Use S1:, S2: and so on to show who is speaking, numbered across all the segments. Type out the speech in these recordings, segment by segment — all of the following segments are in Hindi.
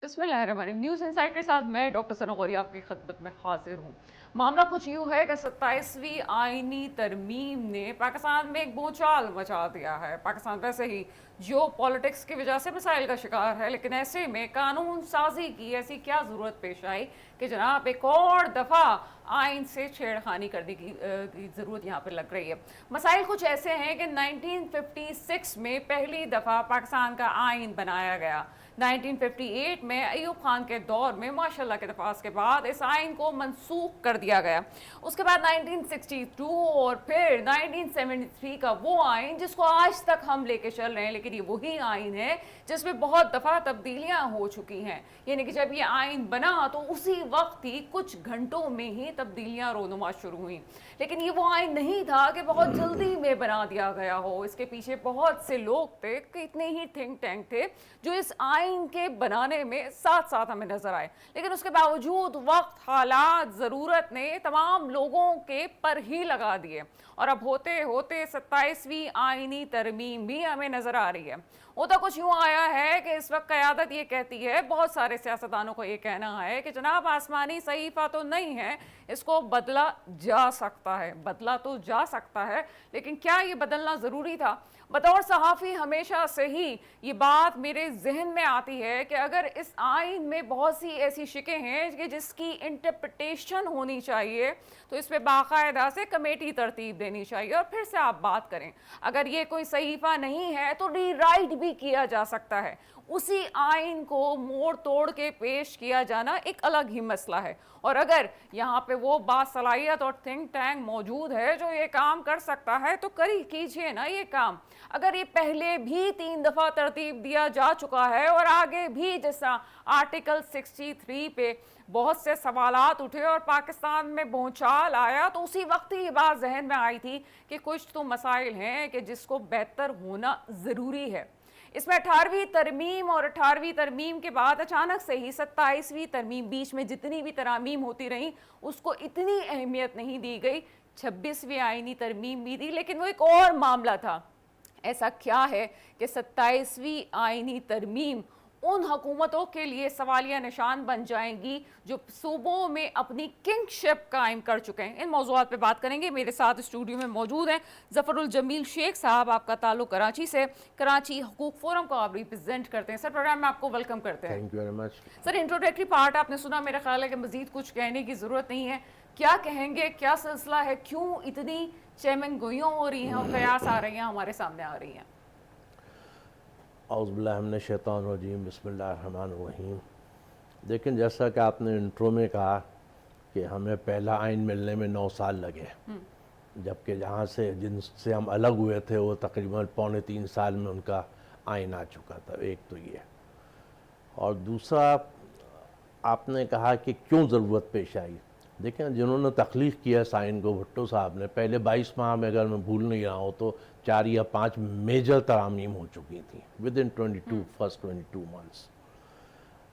S1: बिस्मिल्लाहिर्रहमानिर्रहीम। न्यूज़ इनसाइट के साथ मैं डॉक्टर सना गौरी आपकी खिदमत में हाजिर हूँ। मामला कुछ यूँ है कि 27वीं आईनी तरमीम ने पाकिस्तान में एक भूचाल मचा दिया है। पाकिस्तान वैसे ही जियो पॉलिटिक्स की वजह से मसाइल का शिकार है, लेकिन ऐसे में कानून साजी की ऐसी क्या ज़रूरत पेश आई कि जनाब एक और दफ़ा आइन से छेड़खानी करने की ज़रूरत यहाँ पर लग रही है। मसाइल कुछ ऐसे हैं कि 1956 में पहली दफ़ा पाकिस्तान का आइन बनाया गया। 1958 में अयूब खान के दौर में माशाल्लाह के दफास के बाद इस आइन को मनसूख कर दिया गया। उसके बाद 1962 और फिर 1973 का वो आइन जिसको आज तक हम लेके चल रहे हैं, लेकिन ये वही आइन है जिसमें बहुत दफ़ा तब्दीलियां हो चुकी हैं। यानी कि जब ये आइन बना तो उसी वक्त ही कुछ घंटों में ही तब्दीलियां रोनुमा शुरू हुई, लेकिन ये वो आइन नहीं था कि बहुत जल्दी में बना दिया गया हो। इसके पीछे बहुत से लोग थे, कितने ही थिंक टैंक थे जो इस आइन के बनाने में साथ साथ हमें नजर आए, लेकिन उसके बावजूद वक्त, हालात, ज़रूरत ने तमाम लोगों के पर ही लगा दिए और अब होते होते 27वीं आइनी तरमीम भी हमें नजर आ रही है। वो तो कुछ यूँ आया है कि इस वक्त क़यादत ये कहती है, बहुत सारे सियासतदानों को ये कहना है कि जनाब आसमानी सहीफ़ा तो नहीं है, इसको बदला जा सकता है। बदला तो जा सकता है, लेकिन क्या ये बदलना ज़रूरी था? बतौर सहाफ़ी हमेशा से ही ये बात मेरे जहन में आती है कि अगर इस आइन में बहुत सी ऐसी शिकें हैं कि जिसकी इंटरप्रिटेशन होनी चाहिए, तो इस पर बाकायदा से कमेटी तरतीब देनी चाहिए और फिर से आप बात करें। अगर ये कोई सहीफ़ा नहीं है तो रीराइट भी किया जा सकता है। उसी आइन को मोड़ तोड़ के पेश किया जाना एक अलग ही मसला है, और अगर यहाँ पे वो बासलाहियत और थिंक टैंक मौजूद है जो ये काम कर सकता है तो कीजिए ना ये काम। अगर ये पहले भी 3 दफ़ा तरतीब दिया जा चुका है और आगे भी, जैसा आर्टिकल 63 पे बहुत से सवालात उठे और पाकिस्तान में भूचाल आया, तो उसी वक्त ही ये बात जहन में आई थी कि कुछ तो मसाइल हैं कि जिसको बेहतर होना ज़रूरी है। इसमें 18वीं तरमीम और 18वीं तरमीम के बाद अचानक से ही 27वीं तरमीम, बीच में जितनी भी तरामीम होती रहीं उसको इतनी अहमियत नहीं दी गई। 26वीं आइनी तरमीम भी दी, लेकिन वो एक और मामला था। ऐसा क्या है कि 27वीं आइनी तरमीम उन हुकूमतों के लिए सवालिया निशान बन जाएंगी जो सूबों में अपनी किंगशिप कायम कर चुके हैं। इन मौज़ूआत पे बात करेंगे। मेरे साथ स्टूडियो में मौजूद हैं ज़फ़रुल जमील शेख साहब, आपका ताल्लुक कराची से, कराची हुकूक फोरम को आप रिप्रेजेंट करते हैं। सर, प्रोग्राम में आपको वेलकम करते हैं।
S2: Thank you very much.
S1: Sir, introductory part आपने सुना, मेरा ख्याल है कि मज़ीद कुछ कहने की ज़रूरत नहीं है। क्या कहेंगे, क्या सिलसिला है, क्यों इतनी चेमनगोइयाँ हो रही हैं और कयास आ रही हैं, हमारे सामने आ रही हैं?
S2: औज़ुबिल्लाहि मिनश्शैतानिर्रजीम, बिस्मिल्लाहिर्रहमानिर्रहीम। लेकिन जैसा कि आपने इंट्रो में कहा कि हमें पहला आइन मिलने में 9 साल लगे, जबकि जहाँ से जिनसे हम अलग हुए थे वो तकरीबन 2.25 साल में उनका आइन आ चुका था। एक तो ये, और दूसरा आपने कहा कि क्यों ज़रूरत पेश आई। देखें, जिन्होंने तख्लीक़ किया इस आइन को, भुट्टो साहब ने, पहले 22 माह में, अगर मैं भूल नहीं रहा हूँ तो 4 या 5 मेजर तरामीम हो चुकी थी विद इन 22 मंथ्स।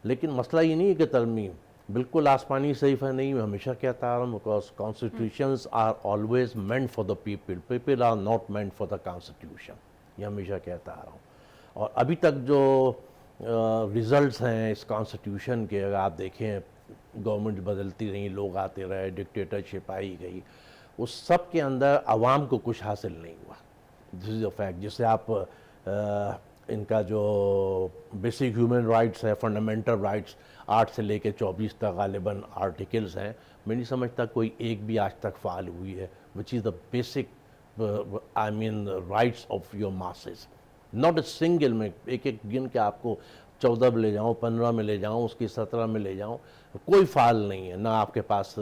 S2: लेकिन मसला ये नहीं है कि तरमीम बिल्कुल आसमानी सहीफ़ा नहीं। मैं हमेशा कहता आ रहा हूँ, because constitutions are always meant for the people, people are not meant for the constitution, ये हमेशा कहता आ रहा हूँ। और अभी तक जो रिज़ल्ट्स हैं इस कॉन्स्टिट्यूशन के, अगर आप देखें, गवर्नमेंट बदलती रही, लोग आते रहे, डिक्टेटरशिप आई गई, उस सब के अंदर आवाम को कुछ हासिल नहीं हुआ। This is a fact. जिससे आप इनका जो बेसिक ह्यूमन राइट्स है, फंडामेंटल राइट्स 8 से लेकर 24 तक गालिबन आर्टिकल्स हैं, मैं नहीं समझता कोई एक भी आज तक फ़ाल हुई है, which is the basic I mean rights of your masses. Not a single में एक एक गिन के आपको 14 में ले जाऊँ, 15 में ले जाऊँ, उसकी 17 में ले जाऊँ, कोई फाल नहीं है। ना आपके पास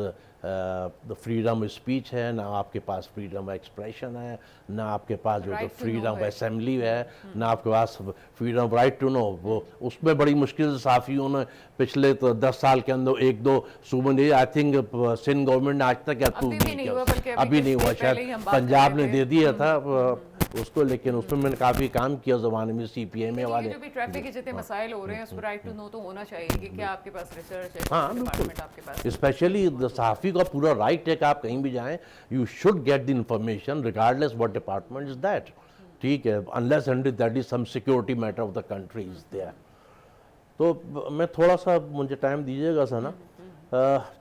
S2: फ्रीडम ऑफ स्पीच है, ना आपके पास फ्रीडम ऑफ एक्सप्रेशन है, ना आपके पास जो फ्रीडम ऑफ असेंबली है, ना आपके पास freedom of right to know. वो उसमें बड़ी मुश्किल से साफ़ियों ने पिछले 10 साल के अंदर 1-2 सूबों ने, आई थिंक सिंध गवर्नमेंट ने आज तक अप्रूव नहीं किया, अभी नहीं हुआ। शायद पंजाब ने दे दिया था उसको, लेकिन उसमें मैंने काफ़ी काम किया ज़माने में CPM वाले।
S1: जो भी ट्रैफिक के जितने मसाइल हो रहे हैं उस पर राइट टू नो तो होना चाहिए कि क्या आपके पास रिसर्च है,
S2: हाँ
S1: डिपार्टमेंट आपके पास।
S2: स्पेशली सहाफ़ी का पूरा राइट है कि आप कहीं भी जाएं, you should get the information regardless what department is that. ठीक है, unless and that is some security matter of the country is there. तो मैं थोड़ा सा, मुझे टाइम दीजिएगा सर ना।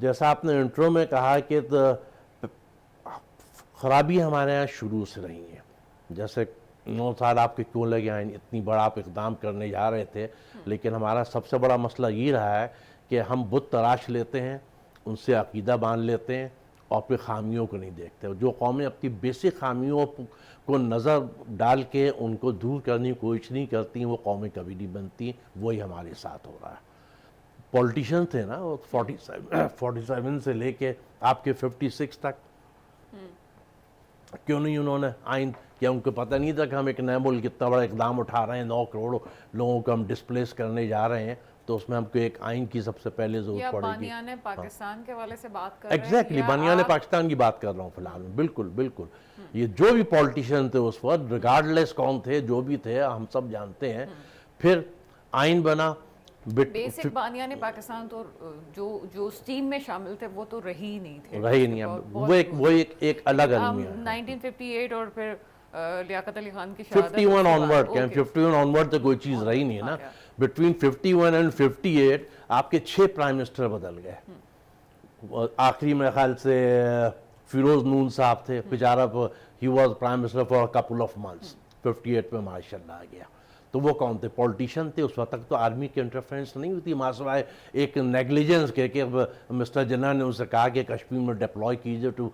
S2: जैसा आपने इंट्रो में कहा कि खराबी हमारे यहाँ शुरू से रही है। जैसे 9 साल आपके क्यों लगे आइन, इतनी बड़ा आप इकदाम करने जा रहे थे, लेकिन हमारा सबसे बड़ा मसला ये रहा है कि हम बुत तराश लेते हैं, उनसे अकीदा बांध लेते हैं और फिर खामियों को नहीं देखते। जो कौमें अपनी बेसिक खामियों को नज़र डाल के उनको दूर करने की कोशिश नहीं करती, वो कौमें कभी नहीं बनती। वही हमारे साथ हो रहा है। पॉलिटिशियन थे ना, वो 47 से लेके आपके 56 तक, क्यों नहीं उन्होंने आइन, क्या उनको पता नहीं था कि हम एक नए मुल्क इतना बड़ा इकदाम उठा रहे हैं, 9 करोड़ लोगों को हम डिस्प्लेस करने जा रहे हैं, तो उसमें हमको एक आइन की सबसे पहले जरूरत पड़ेगी।
S1: बानियाने पाकिस्तान के हवाले से बात कर रहे हैं?
S2: एग्जैक्टली, बानियाने पाकिस्तान की बात कर रहा हूँ फिलहाल। बिल्कुल बिल्कुल, ये जो भी पॉलिटिशियन थे उस वक्त, रिगार्डलेस कौन थे, जो भी थे, हम सब जानते हैं। फिर आइन बना।
S1: बेसिक बानियाने पाकिस्तान तो जो स्टीम में शामिल थे वो तो रही ही नहीं थे,
S2: रही नहीं। वो एक अलग आदमी है।
S1: 1958 और फिर लियाकत अली खान की शहादत
S2: 51 ऑनवर्ड, 51 ऑनवर्ड तो कोई चीज़ रही नहीं है ना। बिटवीन 51 एंड 58 आपके 6 प्राइम मिनिस्टर बदल गए। आखिरी मेरे ख्याल से फिरोज नून साहब थे, बेचारा he was prime minister for couple of months. 58 में माशाल्लाह आ गया। तो वो कौन थे? पॉलिटिशियन थे। उस वक्त तक तो आर्मी की इंटरफेरेंस नहीं हुई थी, मासवाए एक नेग्लिजेंस के कि मिस्टर जिन्ना ने उनसे कहा कि कश्मीर में डिप्लॉय कीजिए टू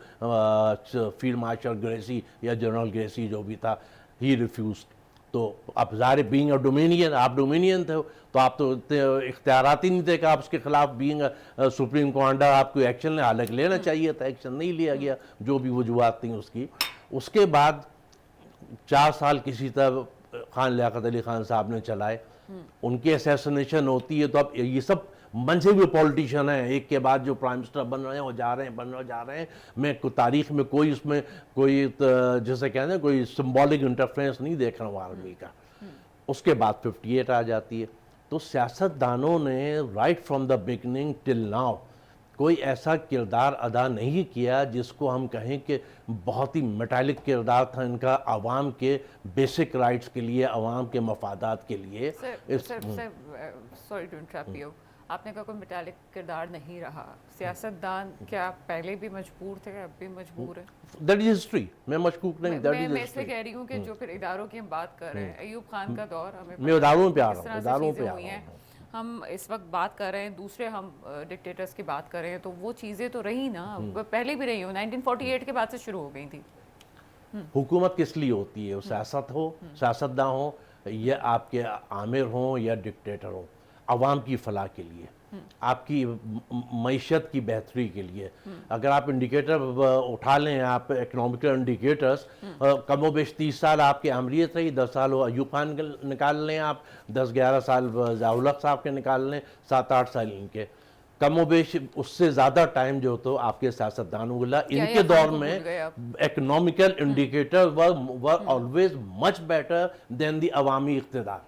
S2: फील्ड मार्शल ग्रेसी या जनरल ग्रेसी जो भी था, ही रिफ्यूज। तो अब ज़ाहिर बीइंग अ डोमिनियन, आप डोमिनियन थे, तो आप तो इतने इख्तियारात ही नहीं थे कि आप उसके खिलाफ बीइंग सुप्रीम कमांडर आपको एक्शन ले, हालांकि लेना चाहिए था, एक्शन नहीं लिया गया, जो भी वजूहत थी उसकी। उसके बाद 4 साल किसी तरह खान लियाकत अली खान साहब ने चलाए, उनकी असैसिनेशन होती है। तो अब ये सब मंझे हुए पॉलिटिशियन हैं, एक के बाद जो प्राइम मिनिस्टर बन रहे हैं वो जा रहे हैं, बन रहे जा रहे हैं। मैं तारीख में कोई उसमें कोई जैसे कहते हैं कोई सिंबॉलिक इंटरफेरेंस नहीं देख रहा हूँ आर्मी का। उसके बाद 58 आ जाती है। तो सियासतदानों ने right from the beginning till now कोई ऐसा किरदार अदा नहीं किया जिसको हम कहें कि बहुत ही मेटालिक किरदार था इनका आवाम के बेसिक राइट्स के लिए, आवाम के मफादात के लिए।
S1: सॉरी टू इंटरप्ट यू, आपने कहा कोई मेटालिक किरदार नहीं रहा। सियासतदान क्या पहले भी मजबूर थे, अब भी मजबूर है?
S2: That is history. मैं मशकूक नहीं, दैट इज
S1: मैं इसलिए कह रही हूँ कि जो फिर इदारों की हम बात कर रहे हैं, अयूब खान का दौर, हमें
S2: मैं इदारों पे आ रहा हूँ, इदारों पे आ रहा हूँ।
S1: हम इस वक्त बात कर रहे हैं दूसरे, हम डिक्टेटर्स की बात कर रहे हैं, तो वो चीज़ें तो रही ना, पहले भी रही हो, 1948 के बाद से शुरू हो गई थी।
S2: हुकूमत किस लिए होती है? सियासत हो, सियासतदान हो, या आपके आमिर हों या डिक्टेटर हो, आवाम की फलाह के लिए, आपकी मईशत की बेहतरी के लिए। अगर आप इंडिकेटर उठा लें, आप इकोनॉमिकल इंडिकेटर्स, कमोबेश 30 साल आपकी अमरीत रही, 10 साल अयूब खान के निकाल लें आप, 10-11 साल ज़िया-उल-हक साहब के निकाल लें, 7-8 साल इनके, कमोबेश उससे ज़्यादा टाइम जो तो आपके सियासतदानों को, इनके दौर में economical indicator were always much better than the अवामी इख्तिदार।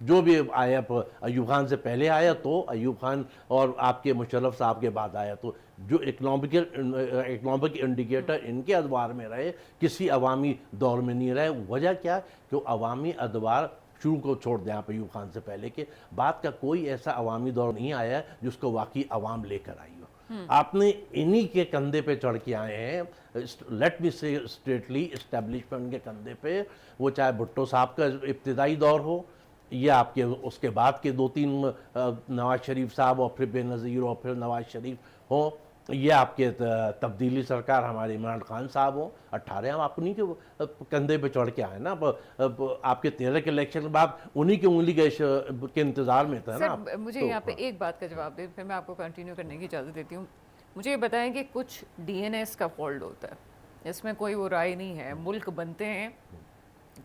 S2: जो भी आया, अयूब खान से पहले आया तो अयूब खान, और आपके मुशर्रफ साहब के बाद आया तो, जो इकोनॉमिक इंडिकेटर इनके अदवार में रहे, किसी अवामी दौर में नहीं रहे। वजह क्या? कि अवामी अदवार शुरू को छोड़ दें आप, अयूब खान से पहले के बाद का कोई ऐसा अवामी दौर नहीं आया जिसको वाकई अवाम लेकर आई हो। आपने इन्हीं के कंधे पे चढ़ के आए हैं, लेट मी से स्ट्रेटली, इस्टेब्लिशमेंट के कंधे पे। वो चाहे भुट्टो साहब का इब्तिदाई दौर हो, या आपके उसके बाद के 2-3 नवाज शरीफ साहब, और फिर बेनज़ीर, और फिर नवाज शरीफ हो, ये आपके तब्दीली सरकार हमारे इमरान खान साहब हो, 18 हम आप उन्हीं के कंधे पे चढ़ के आए ना। आपके 13 के इलेक्शन के बाद उन्हीं की उंगली के इंतजार में था ना।
S1: मुझे यहाँ पे एक बात का जवाब दे, फिर मैं आपको कंटिन्यू करने की इजाज़त देती हूँ। मुझे ये बताएं कि कुछ DNS का फॉल्ट होता है, इसमें कोई वो राय नहीं है, मुल्क बनते हैं,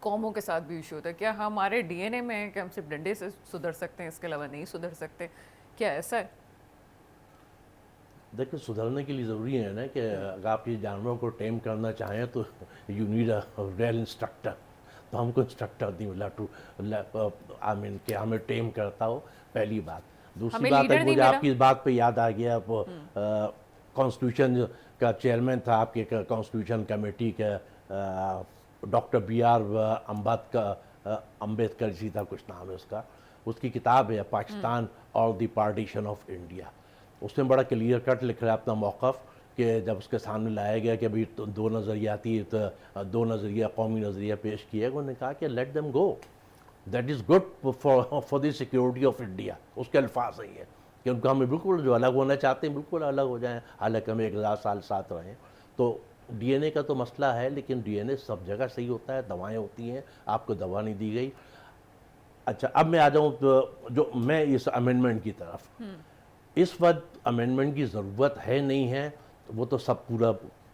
S1: कौमों के साथ भी इशू होता है। क्या हमारे DNA में है कि हम सिर्फ डंडे से सुधर सकते हैं, इसके अलावा नहीं सुधर सकते? क्या ऐसा है?
S2: देखिए, सुधरने के लिए ज़रूरी है ना कि अगर आप ये जानवरों को टेम करना चाहें तो you need a real instructor. तो हमको इंस्ट्रक्टर नहीं मिला टू आई मीन कि हमें टेम करता हो, पहली बात। दूसरी बात है, मुझे आपकी इस बात पे याद आ गया, कॉन्स्टिट्यूशन का चेयरमैन था आपके कॉन्स्टिट्यूशन कमेटी का डॉक्टर BR अम्बेडकर जी था, कुछ नाम है उसका, उसकी किताब है पाकिस्तान और द पार्टीशन ऑफ इंडिया। उसमें बड़ा क्लियर कट लिख रहा है अपना मौक़िफ़ कि जब उसके सामने लाया गया कि अभी तो दो नज़रिया कौमी नज़रिया पेश किया, उन्होंने कहा कि let them go, that is good for the security of India. उसके अल्फाज सही है कि उनको हमें बिल्कुल जो अलग होना चाहते हैं बिल्कुल अलग हो जाएं, हालांकि हमें 1000 साल साथ रहें। तो डीएनए का तो मसला है, लेकिन डीएनए सब जगह सही होता है, दवाएं होती हैं, आपको दवा नहीं दी गई। अच्छा, अब मैं आ जाऊँ तो जो मैं इस अमेंडमेंट की तरफ, इस वक्त अमेंडमेंट की ज़रूरत है नहीं है, तो वो तो सब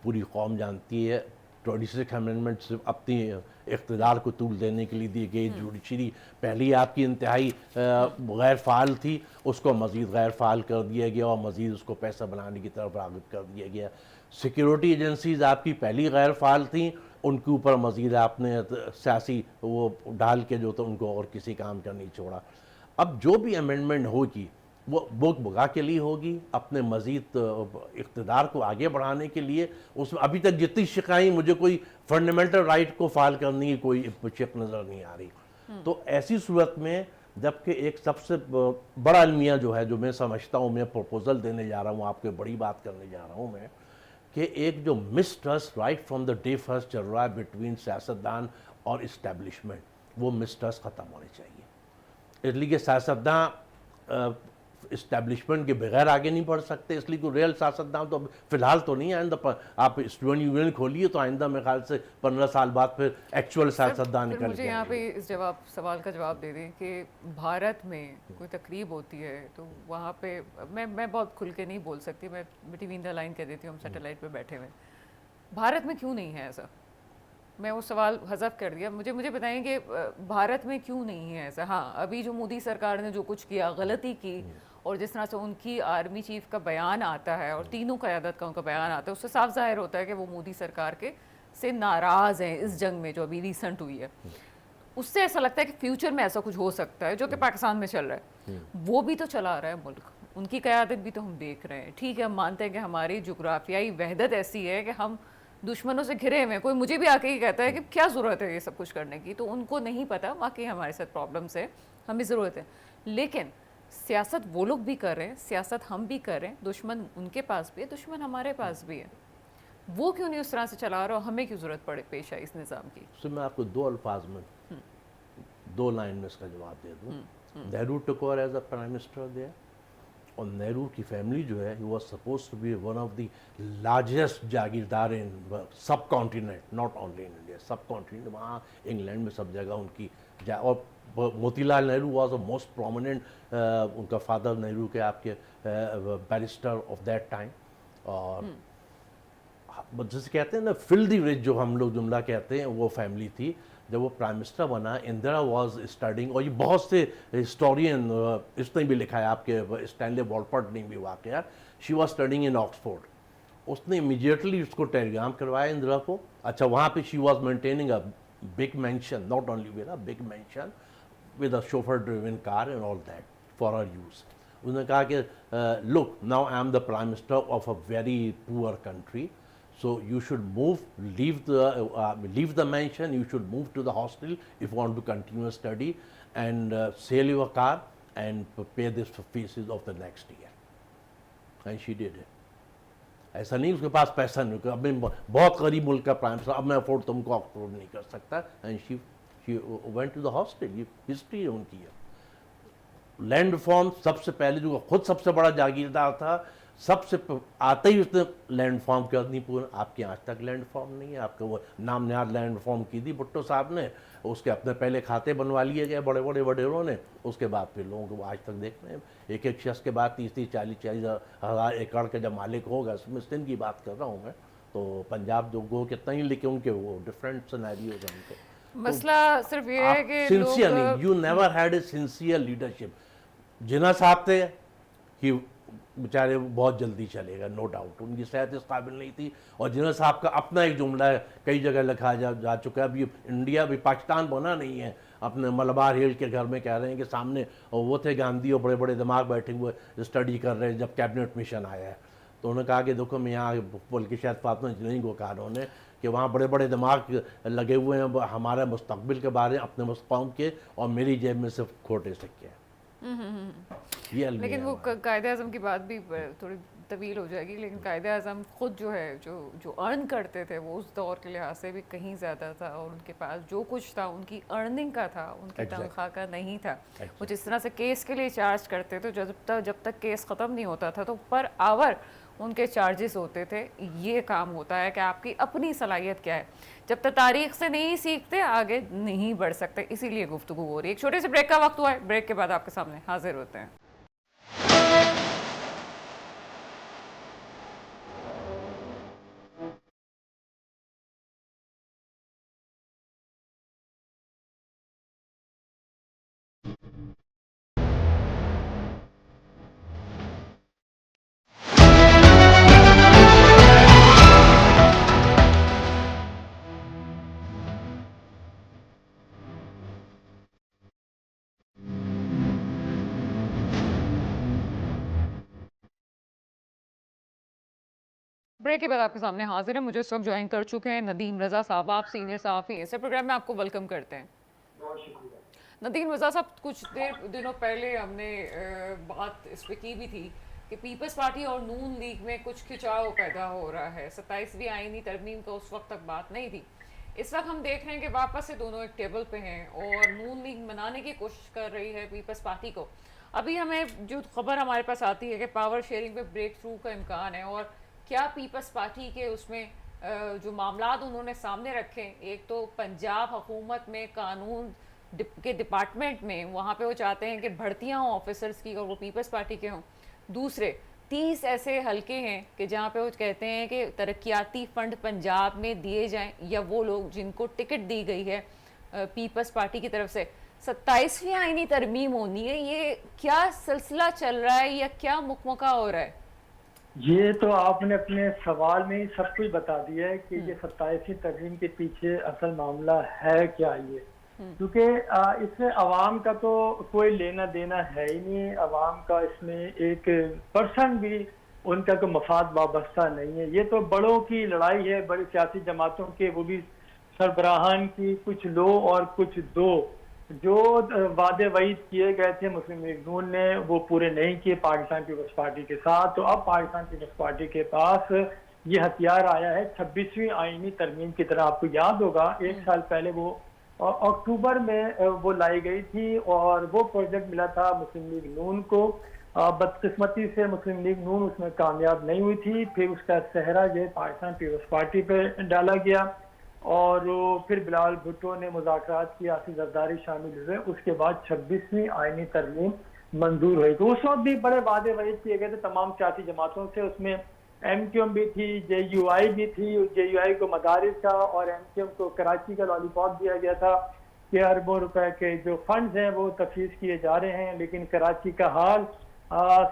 S2: पूरी कौम जानती है। 26 अमेंडमेंट सिर्फ अपनी इक़्तिदार को तूल देने के लिए दी गई। जुडिशरी पहले आपकी इंतहाई गैर फ़ाल थी, उसको मज़ीद गैर फ़ाल कर दिया गया और मज़ीद उसको पैसा बनाने की तरफ राग़िब कर दिया गया। सिक्योरिटी एजेंसीज़ आपकी पहली गैर फ़ाल थी, उनके ऊपर मज़ीद आपने सियासी वो डाल के जो तो उनको और किसी काम का नहीं छोड़ा। अब जो भी अमेंडमेंट होगी वो बुगा के लिए होगी, अपने मज़ीद इक़्तिदार को आगे बढ़ाने के लिए। उसमें अभी तक जितनी शिकायत, मुझे कोई फंडामेंटल राइट को फाल करने की कोई शिक नज़र नहीं आ रही। तो ऐसी सूरत में जबकि एक सबसे बड़ा अलमिया जो है, जो मैं समझता हूँ, मैं प्रपोज़ल देने जा रहा हूँ, आपको बड़ी बात करने जा रहा हूँ मैं, कि एक जो mistrust right from the day first चल रहा है बिटवीन सियासतदान और इस्टेब्लिशमेंट, वो मिसट्रस्ट ख़त्म होने चाहिए। इसलिए कि सियासतदान इस्टेब्लिशमेंट के बगैर आगे नहीं बढ़ सकते, इसलिए कोई रियल सियासतदान तो फ़िलहाल तो नहीं। आइंदा आप स्टूडेंट यूनियन खोलिए तो आइंदा मेरे ख्याल से 15 साल बाद फिर एक्चुअल सियासतदान निकल
S1: मुझे यहाँ पे इस सवाल का जवाब दे दें कि भारत में कोई तकरीब होती है तो वहाँ पे मैं बहुत खुल के नहीं बोल सकती, मैं बिटवीन द लाइन कह देती हूँ, हम सैटेलाइट पे बैठे हुए। भारत में क्यों नहीं है ऐसा? मैं वो सवाल हज़फ कर दिया। मुझे बताएं कि भारत में क्यों नहीं है ऐसा? हाँ, अभी जो मोदी सरकार ने जो कुछ किया, गलती की, और जिस तरह से उनकी आर्मी चीफ का बयान आता है और तीनों क़यादत का उनका बयान आता है, उससे साफ जाहिर होता है कि वो मोदी सरकार के से नाराज़ हैं इस जंग में जो अभी रिसेंट हुई है। उससे ऐसा लगता है कि फ्यूचर में ऐसा कुछ हो सकता है जो कि पाकिस्तान में चल रहा है। वो भी तो चला रहा है मुल्क, उनकी क़यादत भी तो हम देख रहे हैं। ठीक है, हम मानते हैं कि हमारी जुग्राफियाई वहदत ऐसी है कि हम दुश्मनों से घिरे हुए हैं। कोई मुझे भी आके ही कहता है कि क्या ज़रूरत है ये सब कुछ करने की, तो उनको नहीं पता वाकई हमारे साथ प्रॉब्लम्स है, हमें ज़रूरत है। लेकिन सियासत वो लोग भी कर रहे हैं, सियासत हम भी कर रहे हैं, दुश्मन उनके पास भी है, दुश्मन हमारे पास भी है। वो क्यों नहीं उस तरह से चला रहा, और हमें क्यों ज़रूरत पड़े पेश आई इस निज़ाम की?
S2: तो मैं आपको दो अल्फाज में, दो लाइन में इसका जवाब दे दूँ। Nehru took over as a prime minister there, और नेहरू की फैमिली जो है, he was suppose to be one of the largest जागीरदार in subcontinent, not only in India, subcontinent. वहाँ इंग्लैंड में सब जगह उनकी और Motilal Nehru was a most prominent, उनका फादर नेहरू के आपके बैरिस्टर ऑफ दैट टाइम। और जैसे कहते हैं ना, फिल्दी रिच जो हम लोग जुमला कहते हैं, वो फैमिली थी। जब वो प्राइम मिनिस्टर बना, इंदिरा वाज स्टडिंग, और ये बहुत से हिस्टोरियन इसने भी लिखा है, आपके स्टैनले वॉलपर्ट ने भी वाकया, she was studying in Oxford. उसने इमीडिएटली उसको टेलीग्राम करवाया इंदिरा को। अच्छा, वहाँ पे she was maintaining a big mention, not only with a big mention, with a chauffeur driven car and all that for her use. उसने कहा कि look, now I am the prime minister of a very poor country, so you should leave the mansion, you should move to the hostel if you want to continue study, and sell your car and pay this fees of the next year. And she did it. ऐसा नहीं उसके पास पैसा नहीं, अब मैं बहुत गरीब मुल्क का प्राइम मिनिस्टर, अब मैं अफोर्ड तुमको अफोर्ड नहीं कर सकता। And she went to the hostel. ये हिस्ट्री है उनकी है। लैंड रिफॉर्म सबसे पहले, जो खुद सबसे बड़ा जागीरदार था, सबसे आते ही उसने लैंड रिफॉर्म करनी पूरा। आपके आज तक लैंड रिफॉर्म नहीं है। आपका वो नाम निहार लैंड रिफॉर्म की थी भुट्टो साहब ने, उसके अपने पहले खाते बनवा लिए गए बड़े बड़े वडेरों ने, उसके बाद फिर लोगों को आज तक देख रहे हैं। एक एक शख्स के बाद 30-30, 40-40 हज़ार एकड़ के जब मालिक होगा, उसमें सिंध की बात कर रहा हूँ मैं, तो पंजाब जो गो कितना ही, लेकिन उनके वो डिफरेंट सिनेरियोज हैं उनके।
S1: मसला सिर्फ ये है कि
S2: सिंसियर नहीं, you never had a sincere leadership. Jinnah sahab थे कि बेचारे बहुत जल्दी चलेगा, नो डाउट, उनकी सेहत इस काबिल नहीं थी। और जिन्ना साहब का अपना एक जुमला है, कई जगह लिखा जा चुका है। अभी इंडिया भी, पाकिस्तान बना नहीं है, अपने मलबार हिल के घर में कह रहे हैं कि सामने वो थे गांधी और बड़े बड़े दिमाग बैठे हुए स्टडी कर रहे हैं जब कैबिनेट मिशन आया है। तो उन्होंने कहा कि देखो, मैं यहाँ, बल्कि शायद फातमा नहीं को कहा उन्होंने कि वहाँ बड़े बड़े दिमाग लगे हुए हैं हमारे मुस्तकबिल के बारे में, अपने कौम के, और मेरी जेब में सिर्फ खोटे सिक्के हैं। ये अलमी
S1: लेकिन
S2: है
S1: वो
S2: हमारा।
S1: कायदे आज़म की बात भी थोड़ी तवील हो जाएगी, लेकिन कायदे आज़म खुद जो है जो जो अर्न करते थे वो उस दौर के लिहाज से भी कहीं ज़्यादा था, और उनके पास जो कुछ था उनकी अर्निंग का था, उनकी तनख्वाह का नहीं था। वो जिस तरह से केस के लिए चार्ज करते थे, जब तक केस ख़त्म नहीं होता था तो पर आवर उनके चार्जेस होते थे। ये काम होता है कि आपकी अपनी सलाहियत क्या है, जब तक तारीख से नहीं सीखते आगे नहीं बढ़ सकते। इसीलिए गुफ्तगू हो रही है। एक छोटे से ब्रेक का वक्त हुआ है, ब्रेक के बाद आपके सामने हाजिर होते हैं। ब्रेक के बाद आपके सामने हाजिर है। मुझे इस वक्त ज्वाइन कर चुके हैं नदीम रज़ा साहब, आप सीनियर सहाफ़ी हैं। इस प्रोग्राम में आपको वेलकम करते हैं।
S3: बहुत शुक्रिया।
S1: नदीम रज़ा साहब, कुछ दिनों पहले हमने बात इस पर की भी थी कि पीपल्स पार्टी और नून लीग में कुछ खिंचाव पैदा हो रहा है। 27वीं आईनी तरमीम का उस वक्त तक बात नहीं थी। इस वक्त हम देख रहे हैं कि वापस से दोनों एक टेबल पे हैं और नून लीग मनाने की कोशिश कर रही है पीपल्स पार्टी को। अभी हमें जो खबर हमारे पास आती है कि पावर शेयरिंग पे ब्रेक थ्रू का इम्कान है, और क्या पीपल्स पार्टी के उसमें जो मामलात उन्होंने सामने रखे, एक तो पंजाब हुकूमत में कानून के डिपार्टमेंट में वहाँ पे वो चाहते हैं कि भर्तियाँ हों ऑफिसर्स की और वो पीपल्स पार्टी के हों। दूसरे 30 ऐसे हलके हैं कि जहाँ पे वो कहते हैं कि तरक्याती फ़ंड पंजाब में दिए जाएं, या वो लोग जिनको टिकट दी गई है पीपल्स पार्टी की तरफ से। 27वीं आईनी तरमीम होनी है, ये क्या सिलसिला चल रहा है या क्या मुकमका हो रहा है?
S3: ये तो आपने अपने सवाल में ही सब कुछ बता दिया है कि ये 27वीं तरमीम के पीछे असल मामला है क्या। ये क्योंकि इसमें अवाम का तो कोई लेना देना है ही नहीं। अवाम का इसमें एक परसेंट भी उनका कोई मफाद वाबस्ता नहीं है। ये तो बड़ों की लड़ाई है, बड़ी सियासी जमातों के, वो भी सरबराहान की, कुछ लो और कुछ दो। जो वादे वईद किए गए थे मुस्लिम लीग नून ने वो पूरे नहीं किए पाकिस्तान पीपल्स पार्टी के साथ। तो अब पाकिस्तान पीपल्स पार्टी के पास ये हथियार आया है 26वीं आईनी तरमीम की तरह। आपको याद होगा 1 साल पहले वो अक्टूबर में वो लाई गई थी और वो प्रोजेक्ट मिला था मुस्लिम लीग नून को। बदकिस्मती से मुस्लिम लीग नून उसमें कामयाब नहीं हुई थी। फिर उसका सेहरा जो है पाकिस्तान पीपल्स पार्टी पे डाला गया और फिर बिलावल भुट्टो ने मुज़ाकरात किया, आसिफ जरदारी शामिल हुए। उसके बाद 26वीं आईनी तरमीम मंजूर हुई। तो उस वक्त भी बड़े वादे वईद किए गए थे तमाम सियासी जमातों से। उसमें एमक्यूएम भी थी, जेयूआई भी थी। जेयूआई को मदारिस का और एमक्यूएम को कराची का लॉलीपॉप दिया गया था कि अरबों रुपए के जो फंड्स हैं वो तफवीज़ किए जा रहे हैं। लेकिन कराची का हाल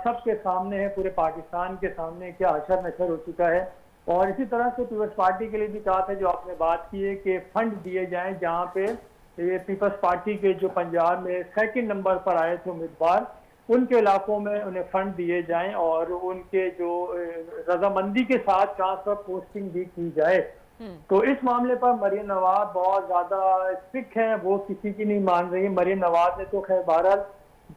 S3: सबके सामने है, पूरे पाकिस्तान के सामने क्या अशर नशर हो चुका है। और इसी तरह से पीपल्स पार्टी के लिए भी कहा था, जो आपने बात की है कि फंड दिए जाएं, जहां पे ये पीपल्स पार्टी के जो पंजाब में 2nd नंबर पर आए थे उम्मीदवार, उनके इलाकों में उन्हें फंड दिए जाएं और उनके जो रजामंदी के साथ ट्रांसफर पोस्टिंग भी की जाए। तो इस मामले पर मरियम नवाज बहुत ज्यादा स्ट्रिक्ट हैं, वो किसी की नहीं मान रही। मरियम नवाज ने तो खैर बहरहाल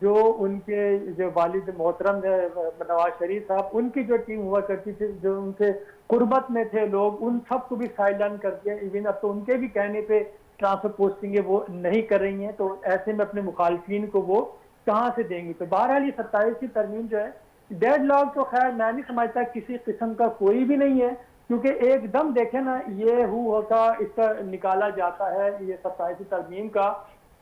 S3: जो उनके जो वालिद मोहतरम है नवाज शरीफ साहब, उनकी जो टीम हुआ करती थी, जो उनसे कुर्बत में थे लोग, उन सबको भी साइड लाइन कर दिया। इवन अब तो उनके भी कहने पे ट्रांसफर पोस्टिंग है वो नहीं कर रही हैं। तो ऐसे में अपने मुखालफिन को वो कहाँ से देंगी। तो बहरहाल ये 27वीं तरमीम जो है, डेड लॉक तो खैर मैं नहीं समझता किसी किस्म का कोई भी नहीं है, क्योंकि एकदम देखे ना ये होगा इसका निकाला जाता है ये 27वीं तरमीम का,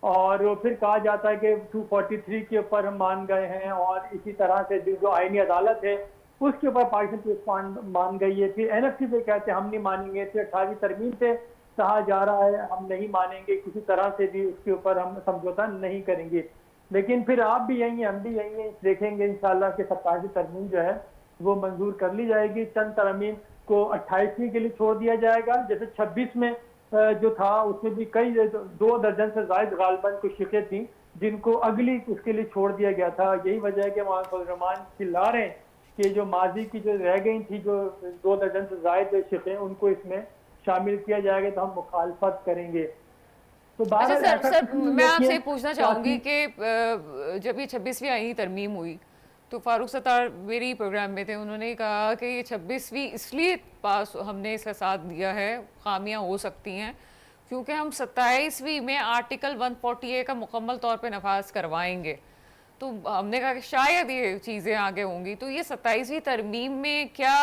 S3: और फिर कहा जाता है कि 243 के ऊपर हम मान गए हैं, और इसी तरह से जो आईनी अदालत है उसके ऊपर पाकिस्तान पुलिस मान गई है। फिर एनएफसी पे कहते हैं हम नहीं मानेंगे। फिर 18वीं तरमीम से कहा जा रहा है हम नहीं मानेंगे, किसी तरह से भी उसके ऊपर हम समझौता नहीं करेंगे। लेकिन फिर आप भी यही हैं, हम भी यही हैं, देखेंगे इंशाल्लाह कि 27वीं तरमीम जो है वो मंजूर कर ली जाएगी। चंद तरमीम को 28वीं के लिए छोड़ दिया जाएगा। जैसे 26 में जो था उसमें भी कई 2 दर्जन से ज्यादा गालिबन कुछ शिकें थी जिनको अगली उसके लिए छोड़ दिया गया था। यही वजह है कि रहमान चिल्ला रहे हैं कि जो माजी की जो रह गई थी जो 2 दर्जन से ज्यादा शिकें, उनको इसमें शामिल किया जाएगा तो हम मुखालफत करेंगे। तो
S1: अच्छा
S3: बहरहाल
S1: सर,
S3: ऐसा
S1: सर
S3: कुछ नहीं
S1: मैं
S3: है
S1: आपसे
S3: कि
S1: पूछना चाहूँगी कि जब ये 26वीं आईनी तरमीम हुई तो फारूक सत्तार मेरी प्रोग्राम में थे, उन्होंने कहा कि ये 26वीं इसलिए पास हमने इसका साथ दिया है, खामियां हो सकती हैं क्योंकि हम 27वीं में आर्टिकल 140A का मुकम्मल तौर पे नफाज करवाएंगे। तो हमने कहा कि शायद ये चीज़ें आगे होंगी। तो ये 27वीं तरमीम में क्या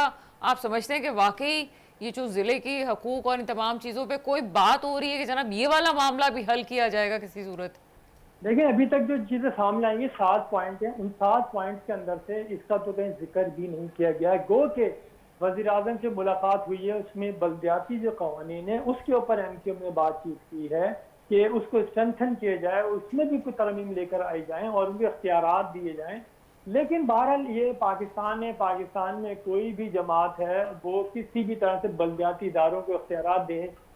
S1: आप समझते हैं कि वाकई ये जो ज़िले की हकूक़ और इन तमाम चीज़ों पे कोई बात हो रही है कि जनाब ये वाला मामला भी हल किया जाएगा किसी सूरत?
S3: देखिए, अभी तक जो चीजें सामने आई हैं 7 पॉइंट हैं, उन 7 पॉइंट्स के अंदर से इसका तो कहीं जिक्र भी नहीं किया गया है। गो के वजीर आजम से मुलाकात हुई है, उसमें बल्दियाती जो कवानीन है उसके ऊपर एमक्यूएम ने बातचीत की है कि उसको स्ट्रेंथन किया जाए, उसमें भी कुछ तरमीम लेकर आई जाए और उनके इख्तियारात दिए जाएं। लेकिन बहरहाल ये पाकिस्तान है, पाकिस्तान में कोई भी जमात है वो किसी भी तरह से बल्दियाती इदारों को इख्तियारात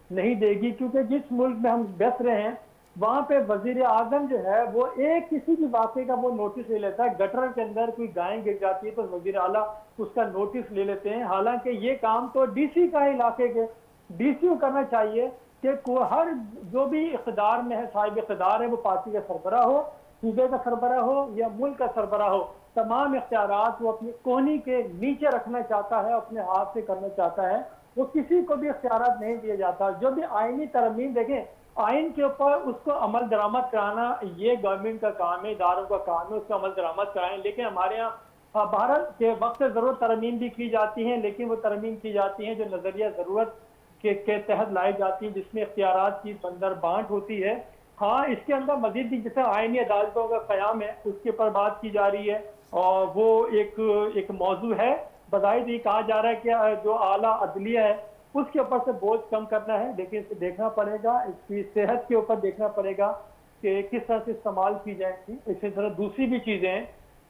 S3: नहीं देगी, क्योंकि जिस मुल्क में हम बस रहे हैं वहां पे वजीर आजम जो है वो एक किसी भी वाक़े का वो नोटिस ले लेता है। गटर के अंदर कोई गाय गिर जाती है तो वजीर आला उसका नोटिस ले लेते हैं, हालांकि ये काम तो डीसी का इलाके के डीसी को करना चाहिए कि हर जो भी इख्तिदार में है, साहिब इख्तिदार है, वो पार्टी का सरबराह हो, सूबे का सरबराह हो या मुल्क का सरबराह हो, तमाम इख्तियारात वो अपनी कोहनी के नीचे रखना चाहता है, अपने हाथ से करना चाहता है, वो किसी को भी इख्तियारात नहीं दिया जाता। जो भी आईनी तरमीम देखें, आइन के ऊपर उसको अमल दरामद कराना ये गवर्नमेंट का काम है, इदारों का काम है, उसको अमल दरामद कराएं। लेकिन हमारे यहाँ भारत के वक्त जरूरत तरमीम भी की जाती हैं, लेकिन वो तरमीम की जाती हैं जो नजरिया जरूरत के तहत लाई जाती हैं, जिसमें इख्तियारात की बंदर बांट होती है। हाँ, इसके अंदर मजीद भी जैसे आइनी अदालतों का क़याम है उसके ऊपर बात की जा रही है और वो एक मौजू है। बज़ाहिर ये कहा जा रहा है कि जो आला अदलिया है उसके ऊपर से बोझ कम करना है, लेकिन इसे देखना पड़ेगा, इसकी सेहत के ऊपर देखना पड़ेगा कि किस तरह से इस्तेमाल की जाएगी। इसी तरह दूसरी भी चीजें हैं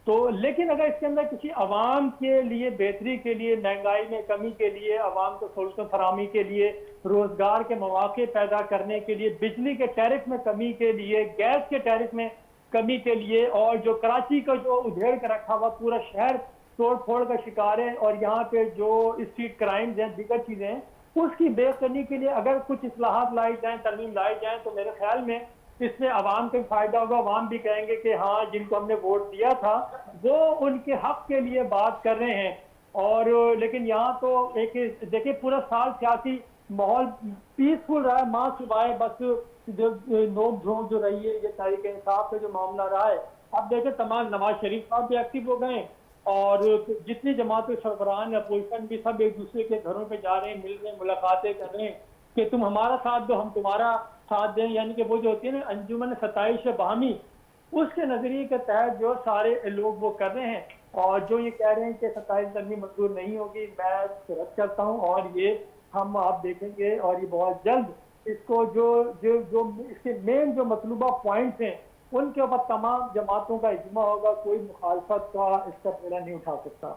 S3: तो, लेकिन अगर इसके अंदर किसी अवाम के लिए बेहतरी के लिए, महंगाई में कमी के लिए, अवाम को सहूलत फरामी के लिए, रोजगार के मौके पैदा करने के लिए, बिजली के टैरिफ में कमी के लिए, गैस के टैरिफ में कमी के लिए, और जो कराची का जो उधेड़ कर रखा हुआ पूरा शहर तोड़ फोड़ का शिकार है और यहाँ पे जो स्ट्रीट क्राइम्स हैं, दीगर चीजें हैं, उसकी बेख करने के लिए अगर कुछ इस्लाहात लाई जाएं, तरमीम लाई जाएं, तो मेरे ख्याल में इसमें आवाम को फायदा होगा। आवाम भी कहेंगे कि हाँ, जिनको हमने वोट दिया था वो उनके हक के लिए बात कर रहे हैं। और लेकिन यहाँ तो एक देखिए पूरा साल सियासी माहौल पीसफुल रहा है, माँ सुबह बस जो नोक झोंक जो रही है, ये तहरीक इंसाफ का जो मामला रहा है। अब देखिए तमाम नवाज शरीफ साहब भी एक्टिव हो गए और जितनी जमात सरबराहान अपोजिशन भी सब एक दूसरे के घरों पे जा रहे हैं, मिल रहे हैं, मुलाकातें कर रहे हैं कि तुम हमारा साथ दो, हम तुम्हारा साथ दें। यानी कि वो जो होती है ना अंजुमन सताइश बाहमी, उसके नजरिए के तहत जो सारे लोग वो कर रहे हैं। और जो ये कह रहे हैं कि 27 तरमीम मंजूर नहीं होगी, मैं रद्द करता हूँ और ये हम आप देखेंगे और ये बहुत जल्द इसको जो जो जो इसके मेन जो मतलूबा पॉइंट्स हैं उनके ऊपर तमाम जमातों का इज्मा होगा, कोई मुखालफत का इसका पेड़ा नहीं उठा सकता।